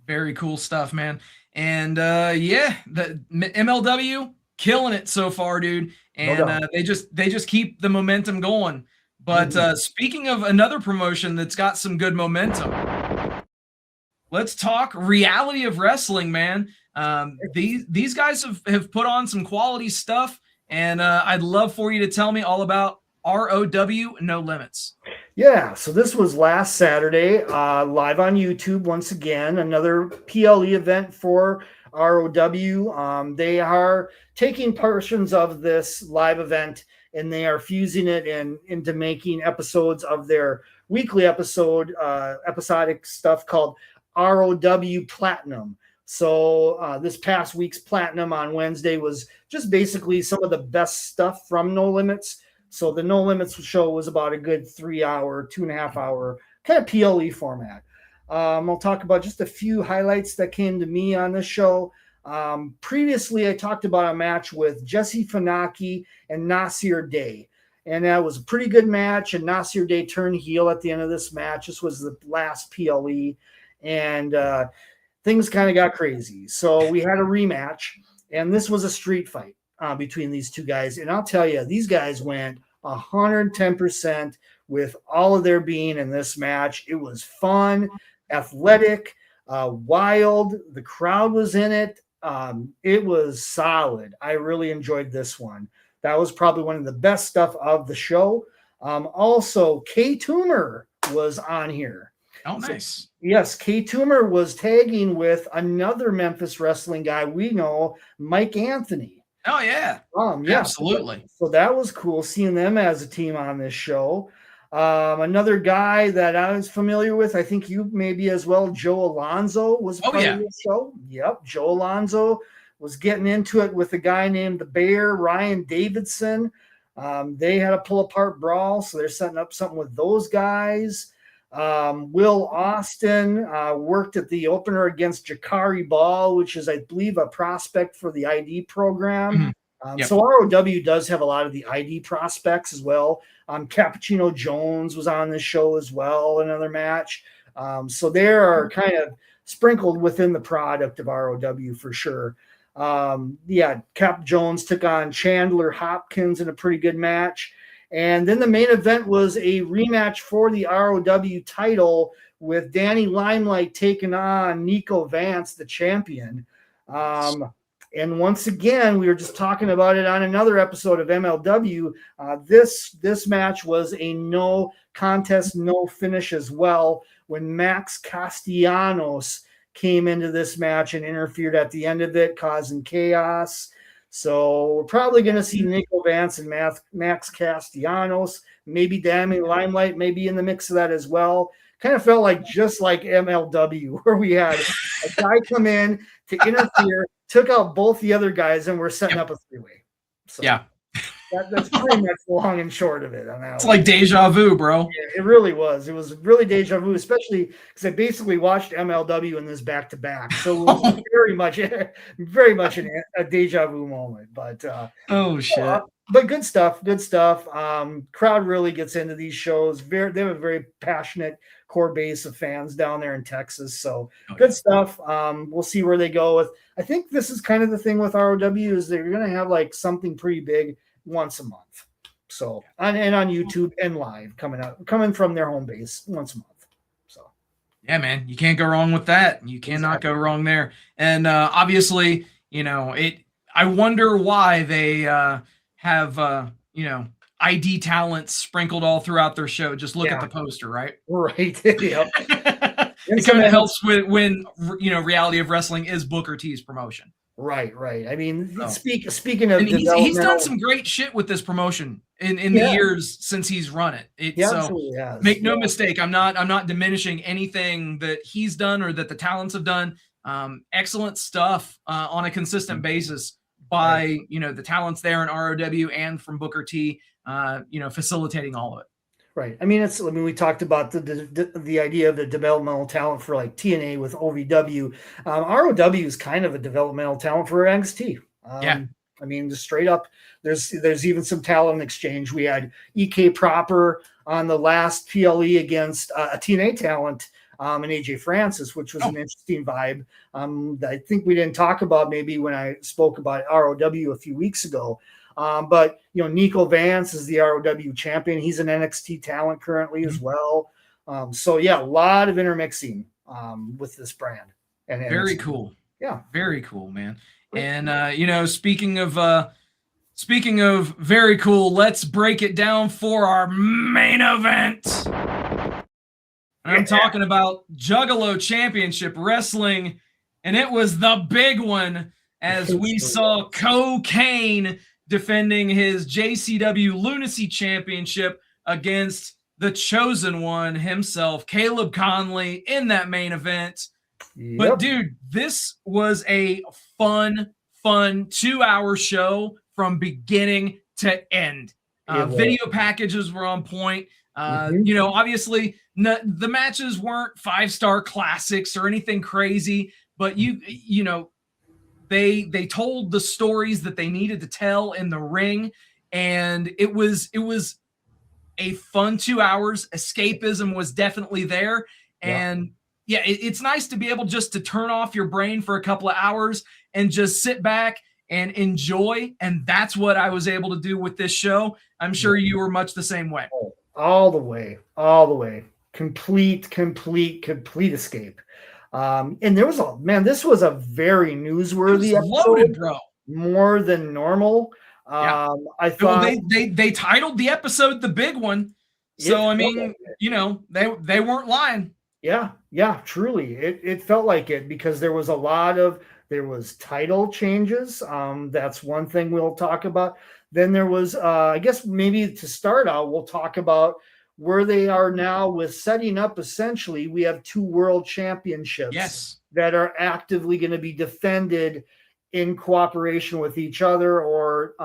Very cool stuff, man. And the MLW killing it so far, dude. And they just keep the momentum going. But speaking of another promotion that's got some good momentum, let's talk reality of wrestling, man. These guys have put on some quality stuff, and I'd love for you to tell me all about ROW No Limits. Yeah, so this was last Saturday, live on YouTube once again, another PLE event for ROW. They are taking portions of this live event and they are fusing it into making episodes of their weekly episodic stuff called ROW Platinum. So this past week's Platinum on Wednesday was just basically some of the best stuff from No Limits. So the No Limits show was about a good 3-hour, 2.5-hour kind of PLE format. I'll talk about just a few highlights that came to me on this show. Previously, I talked about a match with Jesse Funaki and Nasir Day. And that was a pretty good match. And Nasir Day turned heel at the end of this match. This was the last PLE. And things kind of got crazy. So we had a rematch. And this was a street fight between these two guys. And I'll tell you, these guys went 110% with all of their being in this match. It was fun, athletic, wild. The crowd was in it. It was solid. I really enjoyed this one. That was probably one of the best stuff of the show. Also, K Toomer was on here. Oh, nice. So, yes, K Toomer was tagging with another Memphis wrestling guy we know, Mike Anthony. Oh, yeah. Yeah, absolutely. So that was cool seeing them as a team on this show. Another guy that I was familiar with, I think you maybe as well, Joe Alonzo was part of the show. Yep, Joe Alonzo was getting into it with a guy named the Bear, Ryan Davidson. They had a pull-apart brawl, so they're setting up something with those guys. Will Austin worked at the opener against Jakari Ball, which is, I believe, a prospect for the ID program. So ROW does have a lot of the ID prospects as well. Cappuccino Jones was on this show as well, another match. So they are kind of sprinkled within the product of ROW for sure. Cap Jones took on Chandler Hopkins in a pretty good match. And then the main event was a rematch for the ROW title with Danny Limelight taking on Nico Vance, the champion. And once again, we were just talking about it on another episode of MLW. This match was a no contest, no finish as well, when Max Castellanos came into this match and interfered at the end of it, causing chaos. So we're probably going to see Nico Vance and Max Castellanos, maybe Danny Limelight, maybe in the mix of that as well. Kind of felt like just like MLW, where we had a guy come in to interfere, took out both the other guys, and we're setting up a three-way. So that's pretty much the long and short of it. It's like deja vu, bro. Yeah, it really was. It was really deja vu, especially because I basically watched MLW in this back-to-back. So it was very much a deja vu moment. But but good stuff. Crowd really gets into these shows. They have a very passionate core base of fans down there in Texas. So good stuff. We'll see where they go with. I think this is kind of the thing with ROW is they're going to have like something pretty big once a month. So on YouTube and live coming from their home base once a month. So yeah, man, you can't go wrong with that. You cannot go wrong there. And obviously, I wonder why they have ID talents sprinkled all throughout their show. Just look at the poster, right? Right. Yep. It kind of helps when reality of wrestling is Booker T's promotion. Right. I mean, Oh. speaking of And he's done developmental, some great shit with this promotion in the yeah, years since he's run it. he So absolutely has. make no Yeah. mistake, I'm not diminishing anything that he's done or that the talents have done. Excellent stuff on a consistent basis by the talents there in ROW and from Booker T. Facilitating all of it. Right. I mean, we talked about the idea of the developmental talent for like TNA with OVW. ROW is kind of a developmental talent for NXT. Yeah. I mean, just straight up, there's even some talent exchange. We had EK Proper on the last PLE against a TNA talent and AJ Francis, which was an interesting vibe. I think we didn't talk about maybe when I spoke about ROW a few weeks ago. But Nico Vance is the ROW champion. He's an NXT talent currently as well. So yeah, a lot of intermixing with this brand. And very cool. Yeah, very cool, man. And speaking of very cool, let's break it down for our main event. I'm talking about Juggalo Championship Wrestling, and it was the big one as we saw Cocaine defending his JCW Lunacy Championship against the chosen one himself, Caleb Conley, in that main event. Yep. But dude, this was a fun 2-hour show from beginning to end. Video packages were on point. Obviously the matches weren't 5-star classics or anything crazy, but they told the stories that they needed to tell in the ring, and it was a fun 2 hours. Escapism was definitely there, and it's nice to be able just to turn off your brain for a couple of hours and just sit back and enjoy, and that's what I was able to do with this show. I'm sure you were much the same way. All the way. Complete escape. And there was this was a very newsworthy episode, loaded, bro. More than normal. I thought they titled the episode The Big One. So I mean, they weren't lying. Yeah, truly. It felt like it because there was title changes. That's one thing we'll talk about. Then there was I guess maybe to start out, we'll talk about where they are now with setting up. Essentially, we have 2 world championships that are actively going to be defended in cooperation with each other or,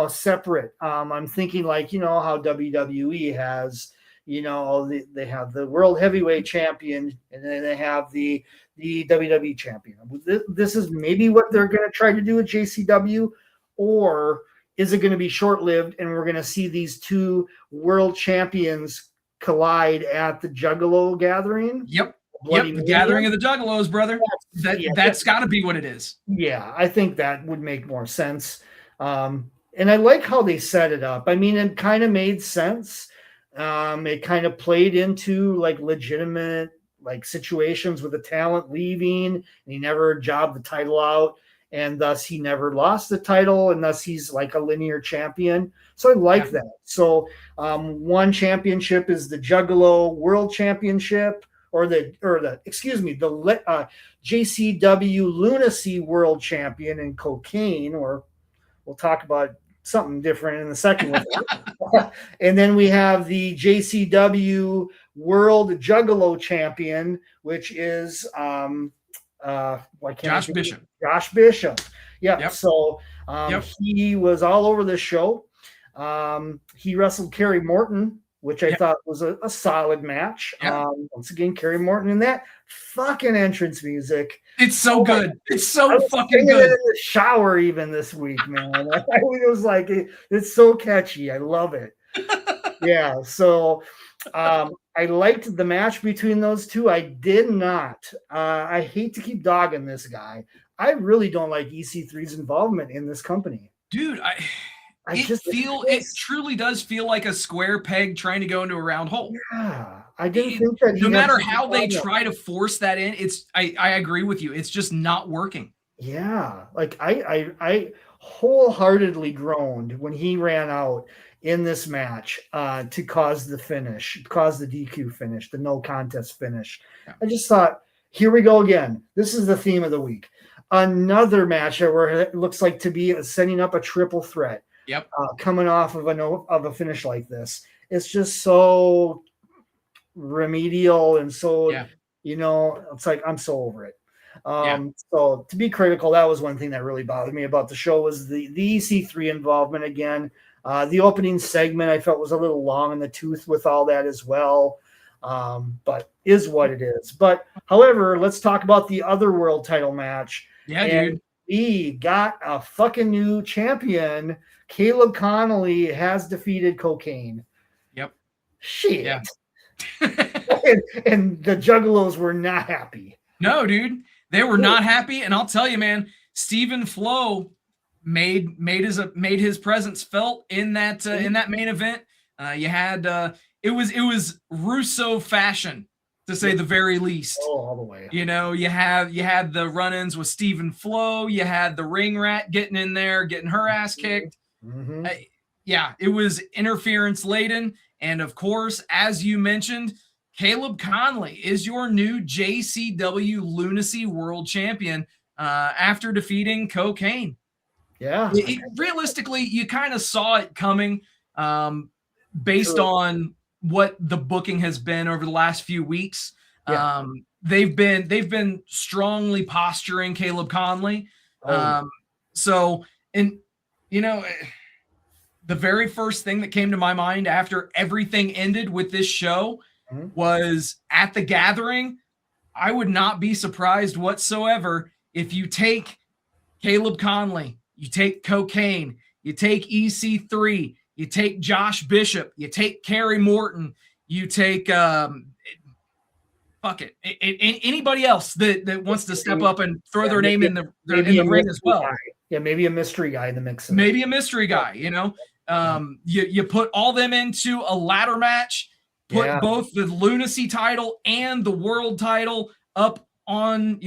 separate. I'm thinking like, how WWE has, they have the world heavyweight champion and then they have the WWE champion. This is maybe what they're going to try to do with JCW, or is it going to be short-lived and we're going to see these 2 world champions collide at the Juggalo gathring? Yep, the gathering of the Juggalos, brother. That's got to be what it is. Yeah, I think that would make more sense. And I like how they set it up. I mean, it kind of made sense. It kind of played into like legitimate like situations with the talent leaving, and he never jobbed the title out. And thus he never lost the title, and thus he's like a linear champion. So I like that. So one championship is the Juggalo World Championship, or the JCW Lunacy World Champion in Cocaine, or we'll talk about something different in the second one. And then we have the JCW World Juggalo Champion, which is Josh Bishop. Josh Bishop. Yeah. Yep. So he was all over this show. He wrestled Kerry Morton, which I thought was a solid match. Once again, Kerry Morton in that fucking entrance music. It's so good. It's so fucking good. In the shower even this week, man. I was like, it's so catchy. I love it. Yeah. So I liked the match between those 2. I did not. I hate to keep dogging this guy. I really don't like EC3's involvement in this company. Dude, it truly does feel like a square peg trying to go into a round hole. Yeah. I didn't think that no matter how they try to force that in, I agree with you. It's just not working. Yeah. Like I wholeheartedly groaned when he ran out in this match to cause the DQ finish, the no contest finish. Yeah. I just thought, here we go again. This is the theme of the week. another match where it looks like to be setting up a triple threat. Yep. Coming off of a finish like this, it's just so remedial and so it's like I'm so over it. So to be critical, that was one thing that really bothered me about the show was the EC3 involvement again. The opening segment I felt was a little long in the tooth with all that as well. But is what it is. But however, let's talk about the other world title match. Yeah, dude. We got a fucking new champion. Caleb Connolly has defeated Cocaine. Yep. Shit. Yeah. and the Juggalos were not happy. No, dude. They were not happy. And I'll tell you, man, Stephen Flo made his presence felt in that main event. You had it was Russo fashion, to say the very least. Oh, all the way. You know, you had the run-ins with Stephen Flo. You had the ring rat getting in there, getting her ass kicked. Mm-hmm. It was interference laden. And of course, as you mentioned, Caleb Conley is your new JCW Lunacy World Champion after defeating Cocaine. Yeah. Realistically, you kind of saw it coming based on what the booking has been over the last few weeks. Yeah. They've been strongly posturing Caleb Conley. The very first thing that came to my mind after everything ended with this show was at the gathering. I would not be surprised whatsoever if you take Caleb Conley, you take Cocaine, you take EC3, you take Josh Bishop, you take Kerry Morton, you take anybody else that wants to step up and throw their name in the ring as well. Yeah, maybe a mystery guy in the mix. Maybe a mystery guy, you know. You put all them into a ladder match, put both the Lunacy title and the world title up on,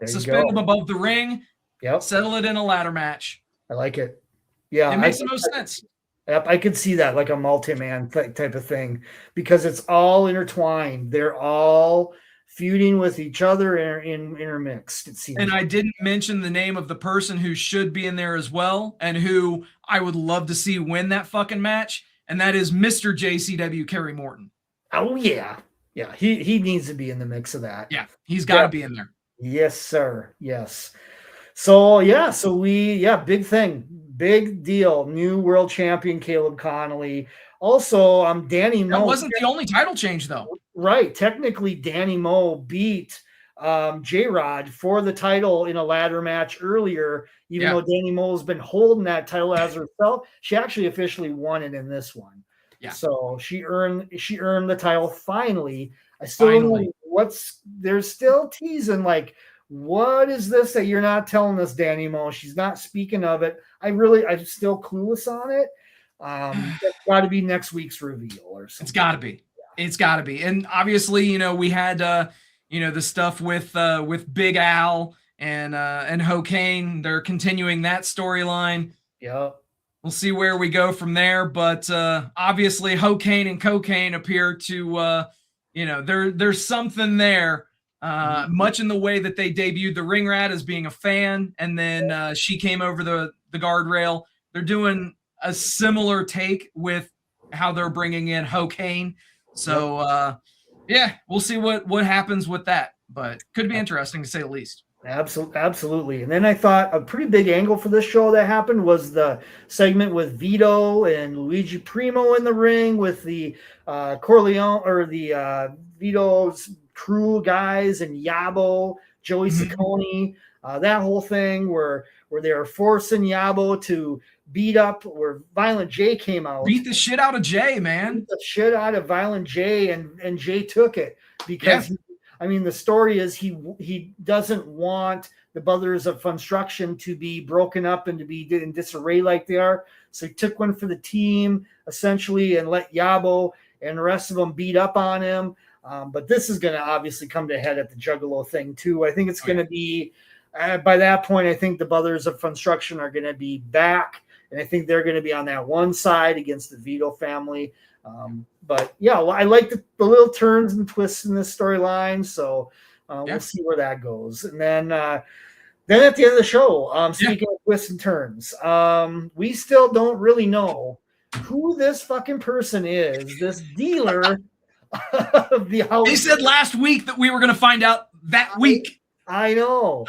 suspend them above the ring. Yep. Settle it in a ladder match. I like it. Yeah. It makes the most sense. Yep, I could see that, like a multi-man type of thing, because it's all intertwined. They're all feuding with each other and intermixed, it seems. And I didn't mention the name of the person who should be in there as well, and who I would love to see win that fucking match, and that is Mr. JCW Kerry Morton. Oh, yeah. Yeah, he needs to be in the mix of that. Yeah, he's got to be in there. Yes, sir. Yes. So, big thing. Big deal. New world champion Caleb Connolly. Also, Danny Moe. That wasn't the only title change, though. Right. Technically, Danny Moe beat J-Rod for the title in a ladder match earlier, even though Danny Moe has been holding that title as herself. She actually officially won it in this one. Yeah. So she earned the title finally. I still don't know they're still teasing, like, what is this that you're not telling us, Danny Moe? She's not speaking of it. I'm still clueless on it. That's got to be next week's reveal or something. It's got to be. Yeah. It's got to be. And obviously, we had the stuff with Big Al and Hokane. They're continuing that storyline. Yeah. We'll see where we go from there. But obviously, Hokane and Cocaine appear to there's something there. Much in the way that they debuted the Ring Rat as being a fan, and then she came over the guardrail. They're doing a similar take with how they're bringing in Hokane. So, we'll see what happens with that. But could be interesting to say the least. Absolutely. And then I thought a pretty big angle for this show that happened was the segment with Vito and Luigi Primo in the ring with the Corleone or the Vito's crew guys and Yabo, Joey Ciccone, that whole thing where they were forcing Yabo to beat up, where Violent J came out. Beat the shit out of Jay, man. Beat the shit out of Violent J, and Jay took it because the story is he doesn't want the Brothers of Construction to be broken up and to be in disarray like they are. So he took one for the team essentially and let Yabo and the rest of them beat up on him. But this is going to obviously come to a head at the Juggalo thing too. I think it's going to be by that point. I think the Brothers of Construction are going to be back, and I think they're going to be on that one side against the Vito family. But I like the little turns and twists in this storyline. So we'll see where that goes. And then Then at the end of the show, speaking of twists and turns, we still don't really know who this fucking person is, this dealer of the house. They said last week that we were going to find out that week. I know.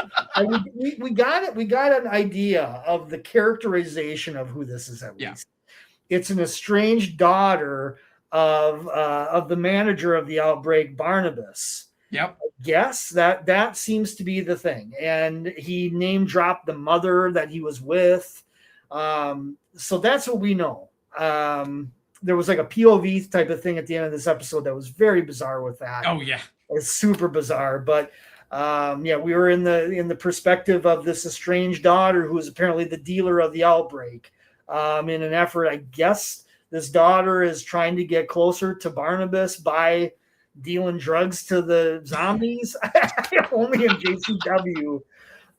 We got it. We got an idea of the characterization of who this is at least. It's an estranged daughter of the manager of the Outbreak, Barnabas. Yep. I guess that seems to be the thing. And he name dropped the mother that he was with. So that's what we know. There was like a POV type of thing at the end of this episode that was very bizarre with that. Oh yeah. It's super bizarre. But we were in the perspective of this estranged daughter who is apparently the dealer of the Outbreak. In an effort, I guess this daughter is trying to get closer to Barnabas by dealing drugs to the zombies. Only in JCW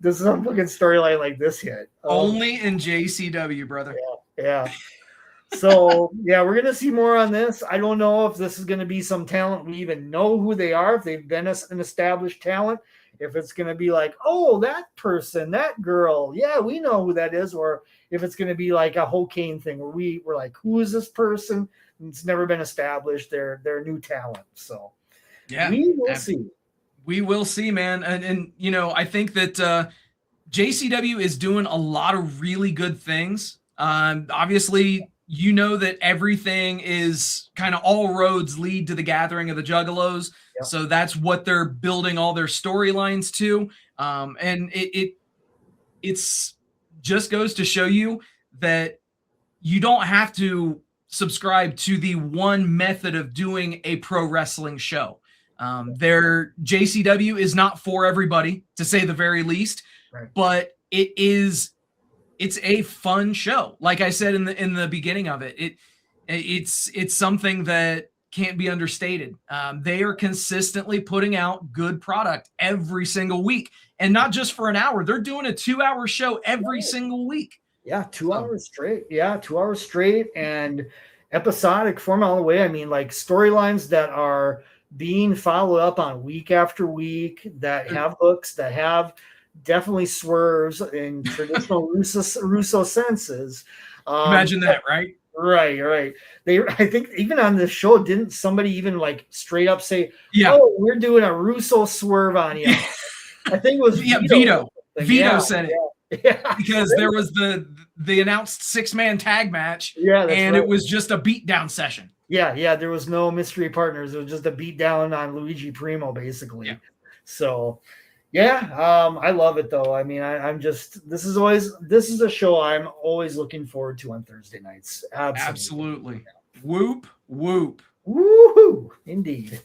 does some fucking storyline like this hit. Only in JCW, brother. Yeah. So we're gonna see more on this. I don't know if this is gonna be some talent we even know who they are, if they've been an established talent, if it's gonna be like, oh, that person, that girl, yeah, we know who that is, or if it's gonna be like a Hokane thing where we're like, who is this person? It's never been established. They're new talent. So we will see. We will see, man. And I think that JCW is doing a lot of really good things. Obviously, that everything is kind of all roads lead to the gathering of the Juggalos. Yep. So that's what they're building all their storylines to. And it's just goes to show you that you don't have to subscribe to the one method of doing a pro wrestling show. Their JCW is not for everybody, to say the very least, right. But it's a fun show. Like I said in the beginning of it, it's something that can't be understated. They are consistently putting out good product every single week, and not just for an hour. They're doing a 2-hour show every single week. Yeah, 2 hours straight. Yeah, 2 hours straight, and episodic form all the way. I mean, like storylines that are being followed up on week after week, that have hooks, that have definitely swerves in traditional Russo senses. Imagine that, right? Right. I think even on this show, didn't somebody even like straight up say, "Oh, we're doing a Russo swerve on you"? I think it was Vito. Vito said it. Yeah, because there was the announced 6-man tag match, and it was just a beatdown session. Yeah, there was no mystery partners. It was just a beatdown on Luigi Primo, basically. Yeah. So, I love it though. I mean, this is a show I'm always looking forward to on Thursday nights. Absolutely. Whoop, whoop. Woohoo! Indeed.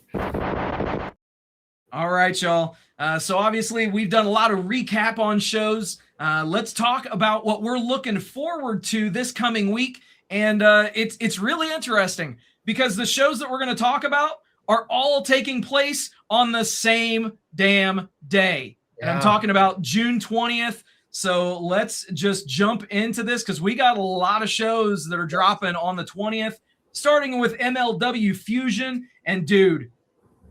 All right, y'all. So obviously we've done a lot of recap on shows. Let's talk about what we're looking forward to this coming week. And it's really interesting because the shows that we're going to talk about are all taking place on the same damn day. And I'm talking about June 20th. So let's just jump into this because we got a lot of shows that are dropping on the 20th, starting with MLW Fusion. And dude,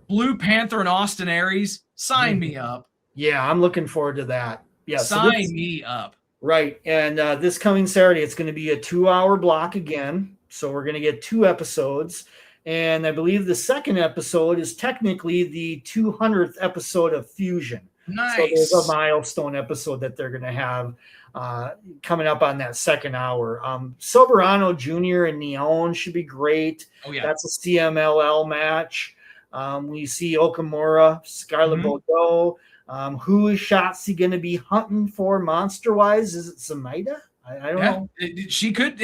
Blue Panther and Austin Aries, sign me up. Yeah, I'm looking forward to that. Yeah, sign me up. Right. And this coming Saturday, it's going to be a 2-hour block again. So we're going to get 2 episodes. And I believe the second episode is technically the 200th episode of Fusion. Nice. So there's a milestone episode that they're going to have coming up on that second hour. Soberano Jr. and Neon should be great. Oh, yeah. That's a CMLL match. We see Okamura, Scarlett Bordeaux. Who is Shotzi going to be hunting for monster-wise? Is it Samaida? I don't know. She could.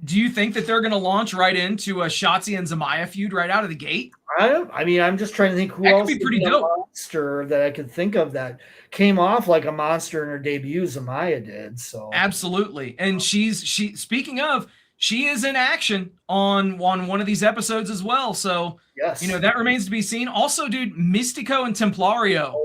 Do you think that they're going to launch right into a Shotzi and Zamaya feud right out of the gate? I'm just trying to think who else could be pretty dope. Monster that I could think of that came off like a monster in her debut. Zamaya did. So absolutely. And she speaking of, she is in action on one of these episodes as well. So yes, that remains to be seen. Also, dude, Mystico and Templario.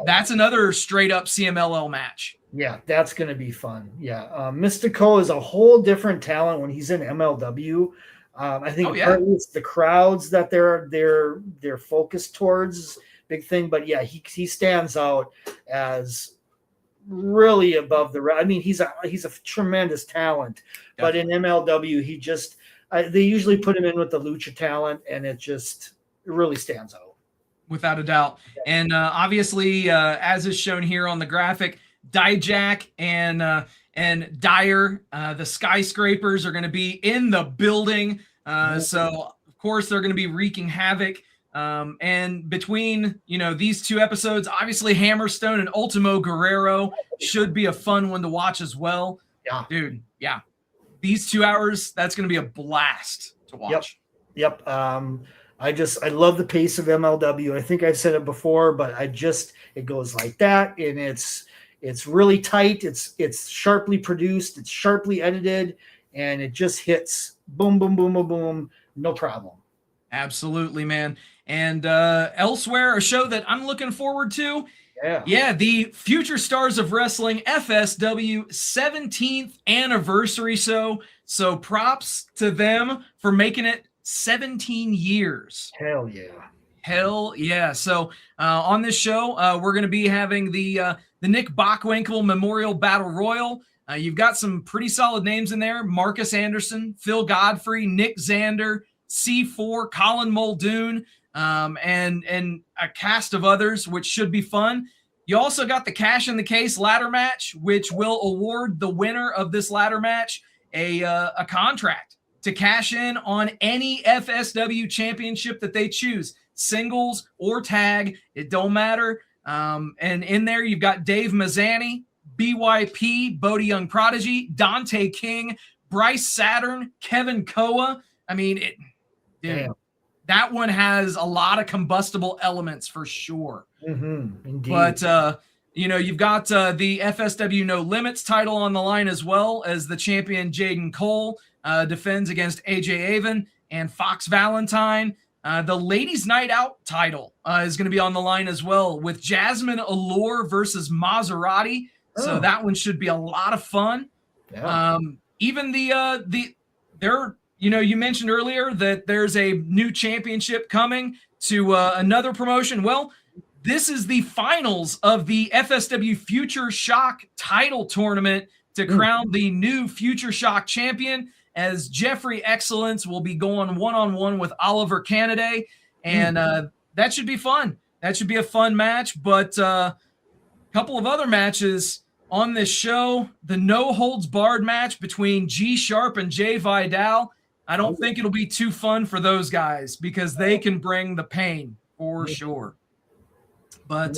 That's another straight up CMLL match. Yeah, that's going to be fun. Yeah. Mystico is a whole different talent when he's in MLW. I think partly it's the crowds that they're focused towards, big thing. But yeah, he stands out as really above the rest. I mean, he's a tremendous talent, but in MLW, he just they usually put him in with the lucha talent, and it really stands out. Without a doubt. And obviously, as is shown here on the graphic, Dijak and Dyer, the skyscrapers, are going to be in the building. So, of course, they're going to be wreaking havoc. And between, these two episodes, obviously Hammerstone and Ultimo Guerrero should be a fun one to watch as well. Yeah. Dude, yeah. These 2 hours, that's going to be a blast to watch. Yep. I love the pace of MLW. I think I've said it before, but it goes like that, and it's really tight. It's sharply produced. It's sharply edited, and it just hits boom, boom, boom, boom, boom. No problem. Absolutely, man. And elsewhere, a show that I'm looking forward to. Yeah, the Future Stars of Wrestling FSW 17th anniversary show. So props to them for making it 17 years. Hell yeah. So on this show, we're going to be having the Nick Bockwinkel Memorial Battle Royal. You've got some pretty solid names in there: Marcus Anderson, Phil Godfrey, Nick Zander, C4, Colin Muldoon, and a cast of others, which should be fun. You also got the Cash in the Case ladder match, which will award the winner of this ladder match a contract to cash in on any FSW championship that they choose, singles or tag, it don't matter. And in there, you've got Dave Mazzani, BYP, Bodie Young Prodigy, Dante King, Bryce Saturn, Kevin Koa. I mean, that one has a lot of combustible elements for sure. Indeed. But, you've got the FSW No Limits title on the line, as well as the champion Jaden Cole defends against AJ Avon and Fox Valentine. The Ladies Night Out title is going to be on the line as well, with Jasmine Allure versus Maserati. So that one should be a lot of fun. Yeah. Even you mentioned earlier that there's a new championship coming to another promotion. Well, this is the finals of the FSW Future Shock title tournament to crown the new Future Shock champion, as Jeffrey Excellence will be going one-on-one with Oliver Canaday. And that should be fun. That should be a fun match. But a couple of other matches on this show: the No Holds Barred match between G Sharp and Jay Vidal. I don't think it'll be too fun for those guys, because they can bring the pain for sure. But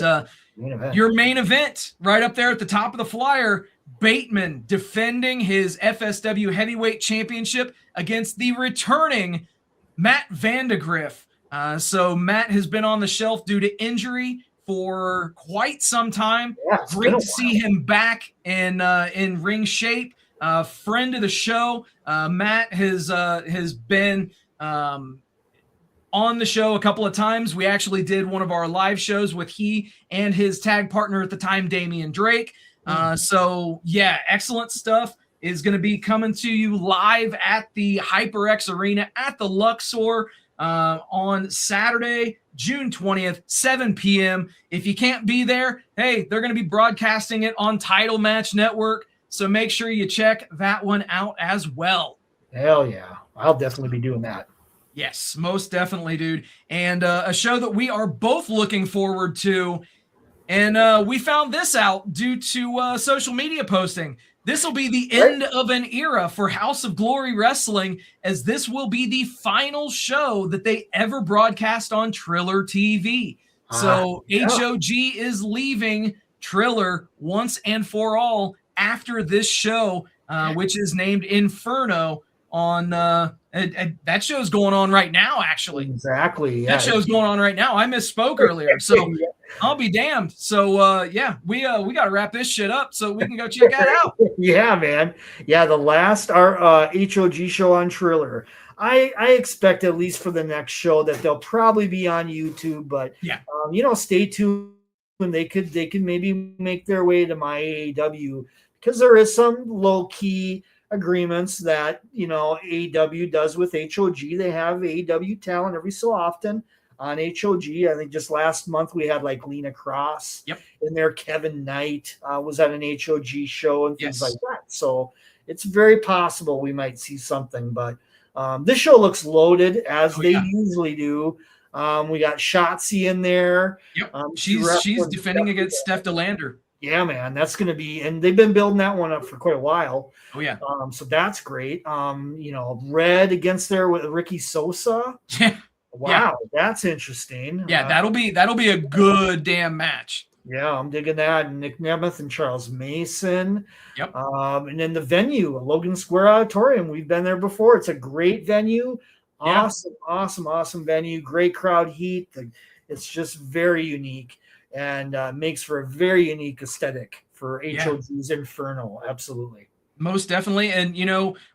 your main event right up there at the top of the flyer, Bateman defending his FSW Heavyweight Championship against the returning Matt Vandegrift. So Matt has been on the shelf due to injury for quite some time. Great to see him back in ring shape. Friend of the show, Matt has been on the show a couple of times. We actually did one of our live shows with he and his tag partner at the time, Damian Drake. So yeah, excellent stuff is going to be coming to you live at the HyperX Arena at the Luxor on Saturday, June 20th, 7 p.m. If you can't be there, hey, they're going to be broadcasting it on Title Match Network. So make sure you check that one out as well. Hell yeah. I'll definitely be doing that. Yes, most definitely, dude. And a show that we are both looking forward to. And we found this out due to social media posting. This will be the end of an era for House of Glory Wrestling, as this will be the final show that they ever broadcast on Triller TV. So HOG is leaving Triller once and for all after this show, which is named Inferno. On that show's going on right now, actually. Exactly. That show's going on right now. I misspoke earlier, so I'll be damned. So we got to wrap this shit up so we can go check that out. Yeah, man. Yeah, the last HOG show on Triller. I expect, at least for the next show, that they'll probably be on YouTube. But stay tuned. They could maybe make their way to my AEW, because there is some low key agreements that AEW does with HOG. They have AEW talent every so often. on HOG. I think just last month we had like Lena Cross in there. Kevin Knight was at an HOG show and things like that. So it's very possible we might see something. But this show looks loaded as they usually do. We got Shotzi in there. Yep. She's defending against Steph DeLander. Yeah, man, that's going to be, and they've been building that one up for quite a while. Oh yeah. So that's great. Red against there with Ricky Sosa. Wow, that's interesting. Yeah, that'll be a good damn match. Yeah, I'm digging that. And Nick Nemeth and Charles Mason. Yep. And then the venue, Logan Square Auditorium. We've been there before. It's a great venue. Awesome venue. Great crowd heat. It's just very unique and makes for a very unique aesthetic for HOG's Inferno. Absolutely. Most definitely. And,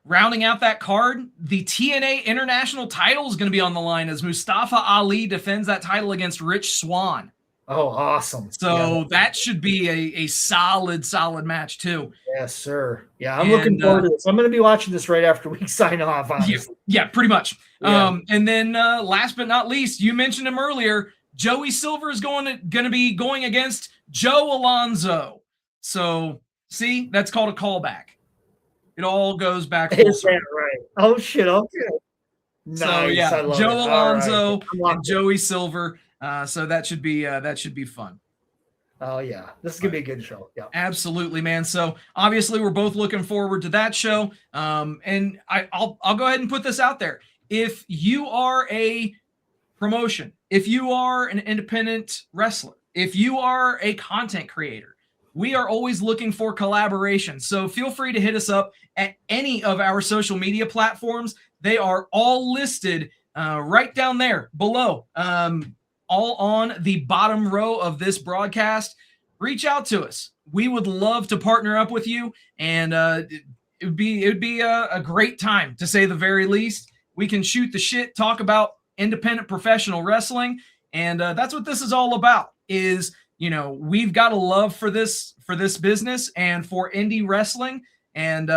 rounding out that card, the TNA International title is going to be on the line as Mustafa Ali defends that title against Rich Swann. Oh, awesome. So that should be a solid match too. Yes, sir. Yeah, I'm looking forward to this. I'm going to be watching this right after we sign off, honestly. Yeah, pretty much. Yeah. And then last but not least, you mentioned him earlier, Joey Silver is going to be going against Joe Alonzo. So, see, that's called a callback. It all goes back. Is that right? Oh, shit. Okay. Nice. So, yeah, Joe Alonzo and Joey Silver. So that should be fun. Oh yeah, this is gonna be a good show. Yeah, absolutely, man. So obviously we're both looking forward to that show. And I'll go ahead and put this out there. If you are a promotion, if you are an independent wrestler, if you are a content creator, we are always looking for collaboration. So feel free to hit us up at any of our social media platforms. They are all listed right down there below. All on the bottom row of this broadcast. Reach out to us. We would love to partner up with you, and it would be a great time, to say the very least. We can shoot the shit, talk about independent professional wrestling, and that's what this is all about. Is we've got a love for this business and for indie wrestling, and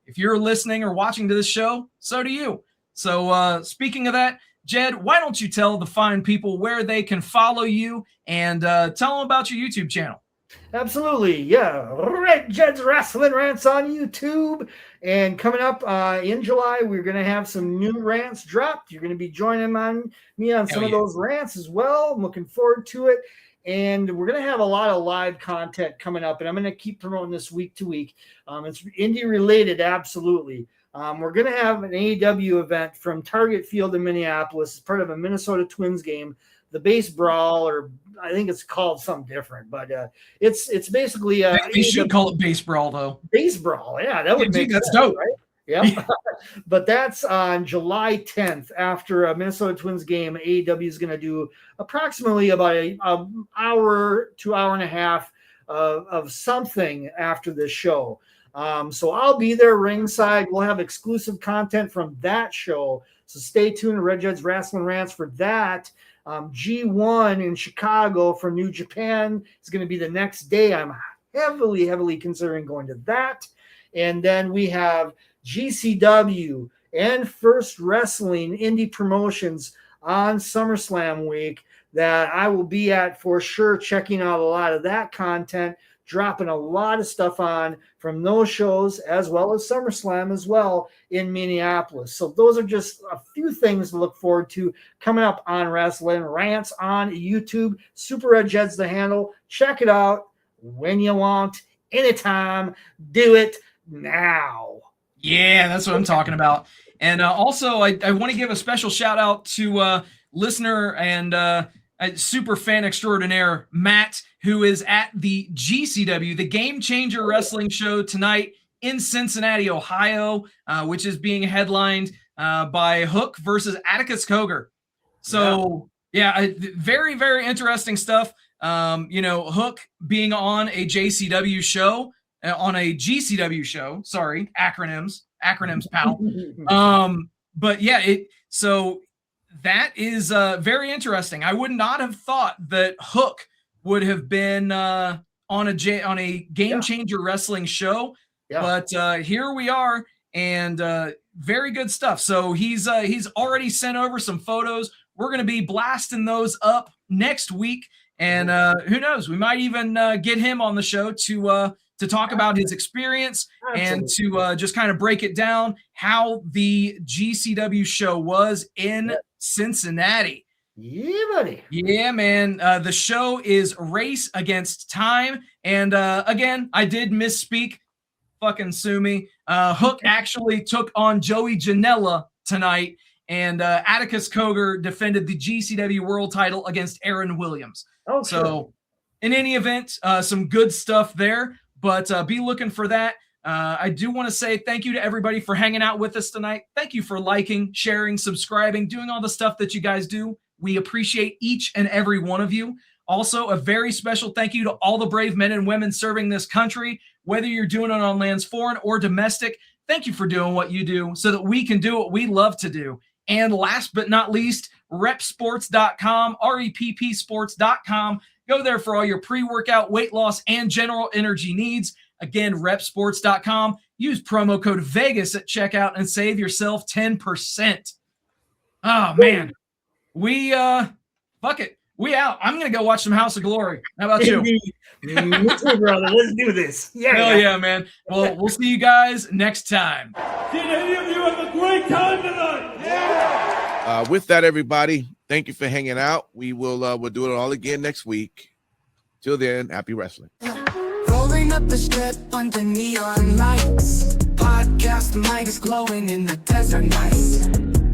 if you're listening or watching to this show, so do you. So speaking of that, Jed, why don't you tell the fine people where they can follow you and tell them about your YouTube channel? Absolutely. Yeah. RedJed's Wrestling Rants on YouTube. And coming up in July, we're going to have some new rants dropped. You're going to be joining me on some of those rants as well. I'm looking forward to it. And we're going to have a lot of live content coming up. And I'm going to keep promoting this week to week. It's indie related, absolutely. We're going to have an AEW event from Target Field in Minneapolis as part of a Minnesota Twins game, the Base Brawl, or I think it's called something different, but it's basically they should call it Base Brawl though. Base Brawl, yeah, that would make that's sense, dope, right? Yeah. But that's on July 10th after a Minnesota Twins game. AEW is going to do approximately about an hour to hour and a half of something after this show. So I'll be there ringside. We'll have exclusive content from that show. So stay tuned to RedJed's Wrestling Rants for that. G1 in Chicago for New Japan is going to be the next day. I'm heavily considering going to that. And then we have GCW and First Wrestling indie promotions on SummerSlam week that I will be at for sure, checking out a lot of that content, dropping a lot of stuff on from those shows, as well as SummerSlam as well in Minneapolis. So those are just a few things to look forward to coming up on Wrestling Rants on YouTube. Super RedJed's the handle. Check it out when you want, anytime. Do it now. Yeah, that's what I'm talking about. And also, I want to give a special shout out to listener and super fan extraordinaire Matt, who is at the GCW, the Game Changer Wrestling Show tonight in Cincinnati, Ohio, which is being headlined by Hook versus Atticus Cogar. So yeah, very, very interesting stuff. Hook being on a JCW show, on a GCW show, sorry, acronyms, pal. But yeah, so that is very interesting. I would not have thought that Hook would have been on a Game Changer Wrestling show, but here we are, and very good stuff. So he's already sent over some photos we're going to be blasting those up next week. And who knows, we might even get him on the show to talk about his experience and to just kind of break it down how the GCW show was in Cincinnati. Yeah, buddy. Yeah, man. The show is Race Against Time. And again, I did misspeak. Fucking sue me. Hook actually took on Joey Janela tonight, and Atticus Cogar defended the GCW World title against Aaron Williams. Oh, so in any event, some good stuff there, but be looking for that. I do want to say thank you to everybody for hanging out with us tonight. Thank you for liking, sharing, subscribing, doing all the stuff that you guys do. We appreciate each and every one of you. Also, a very special thank you to all the brave men and women serving this country, whether you're doing it on lands foreign or domestic. Thank you for doing what you do so that we can do what we love to do. And last but not least, repsports.com, reppsports.com. Go there for all your pre-workout, weight loss, and general energy needs. Again, repsports.com. Use promo code VEGAS at checkout and save yourself 10%. Oh, man. We, fuck it. We out. I'm going to go watch some House of Glory. How about you? Me too, brother. Let's do this. Yeah. Hell yeah, man. Well, we'll see you guys next time. Did any of you have a great time tonight? Yeah. With that, everybody, thank you for hanging out. We'll do it all again next week. Till then, happy wrestling. Rolling up the strip under neon lights. Podcast mic is glowing in the desert night.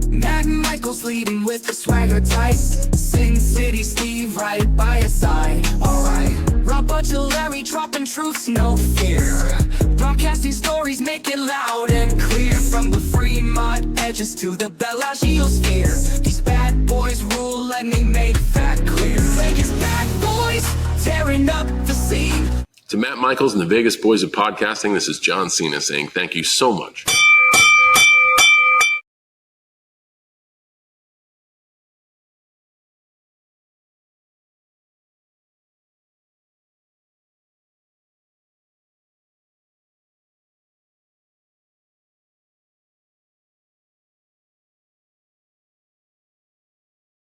Matt Michaels leading with the swagger tight. SinCitySteve right by your side. Alright. Rob Larry dropping truths, no fear. Broadcasting stories, make it loud and clear. From the Fremont edges to the Bellagio sphere. These bad boys rule, let me make that clear. Vegas bad boys, tearing up the scene. To Matt Michaels and the Vegas Boys of Podcasting, this is John Cena saying thank you so much.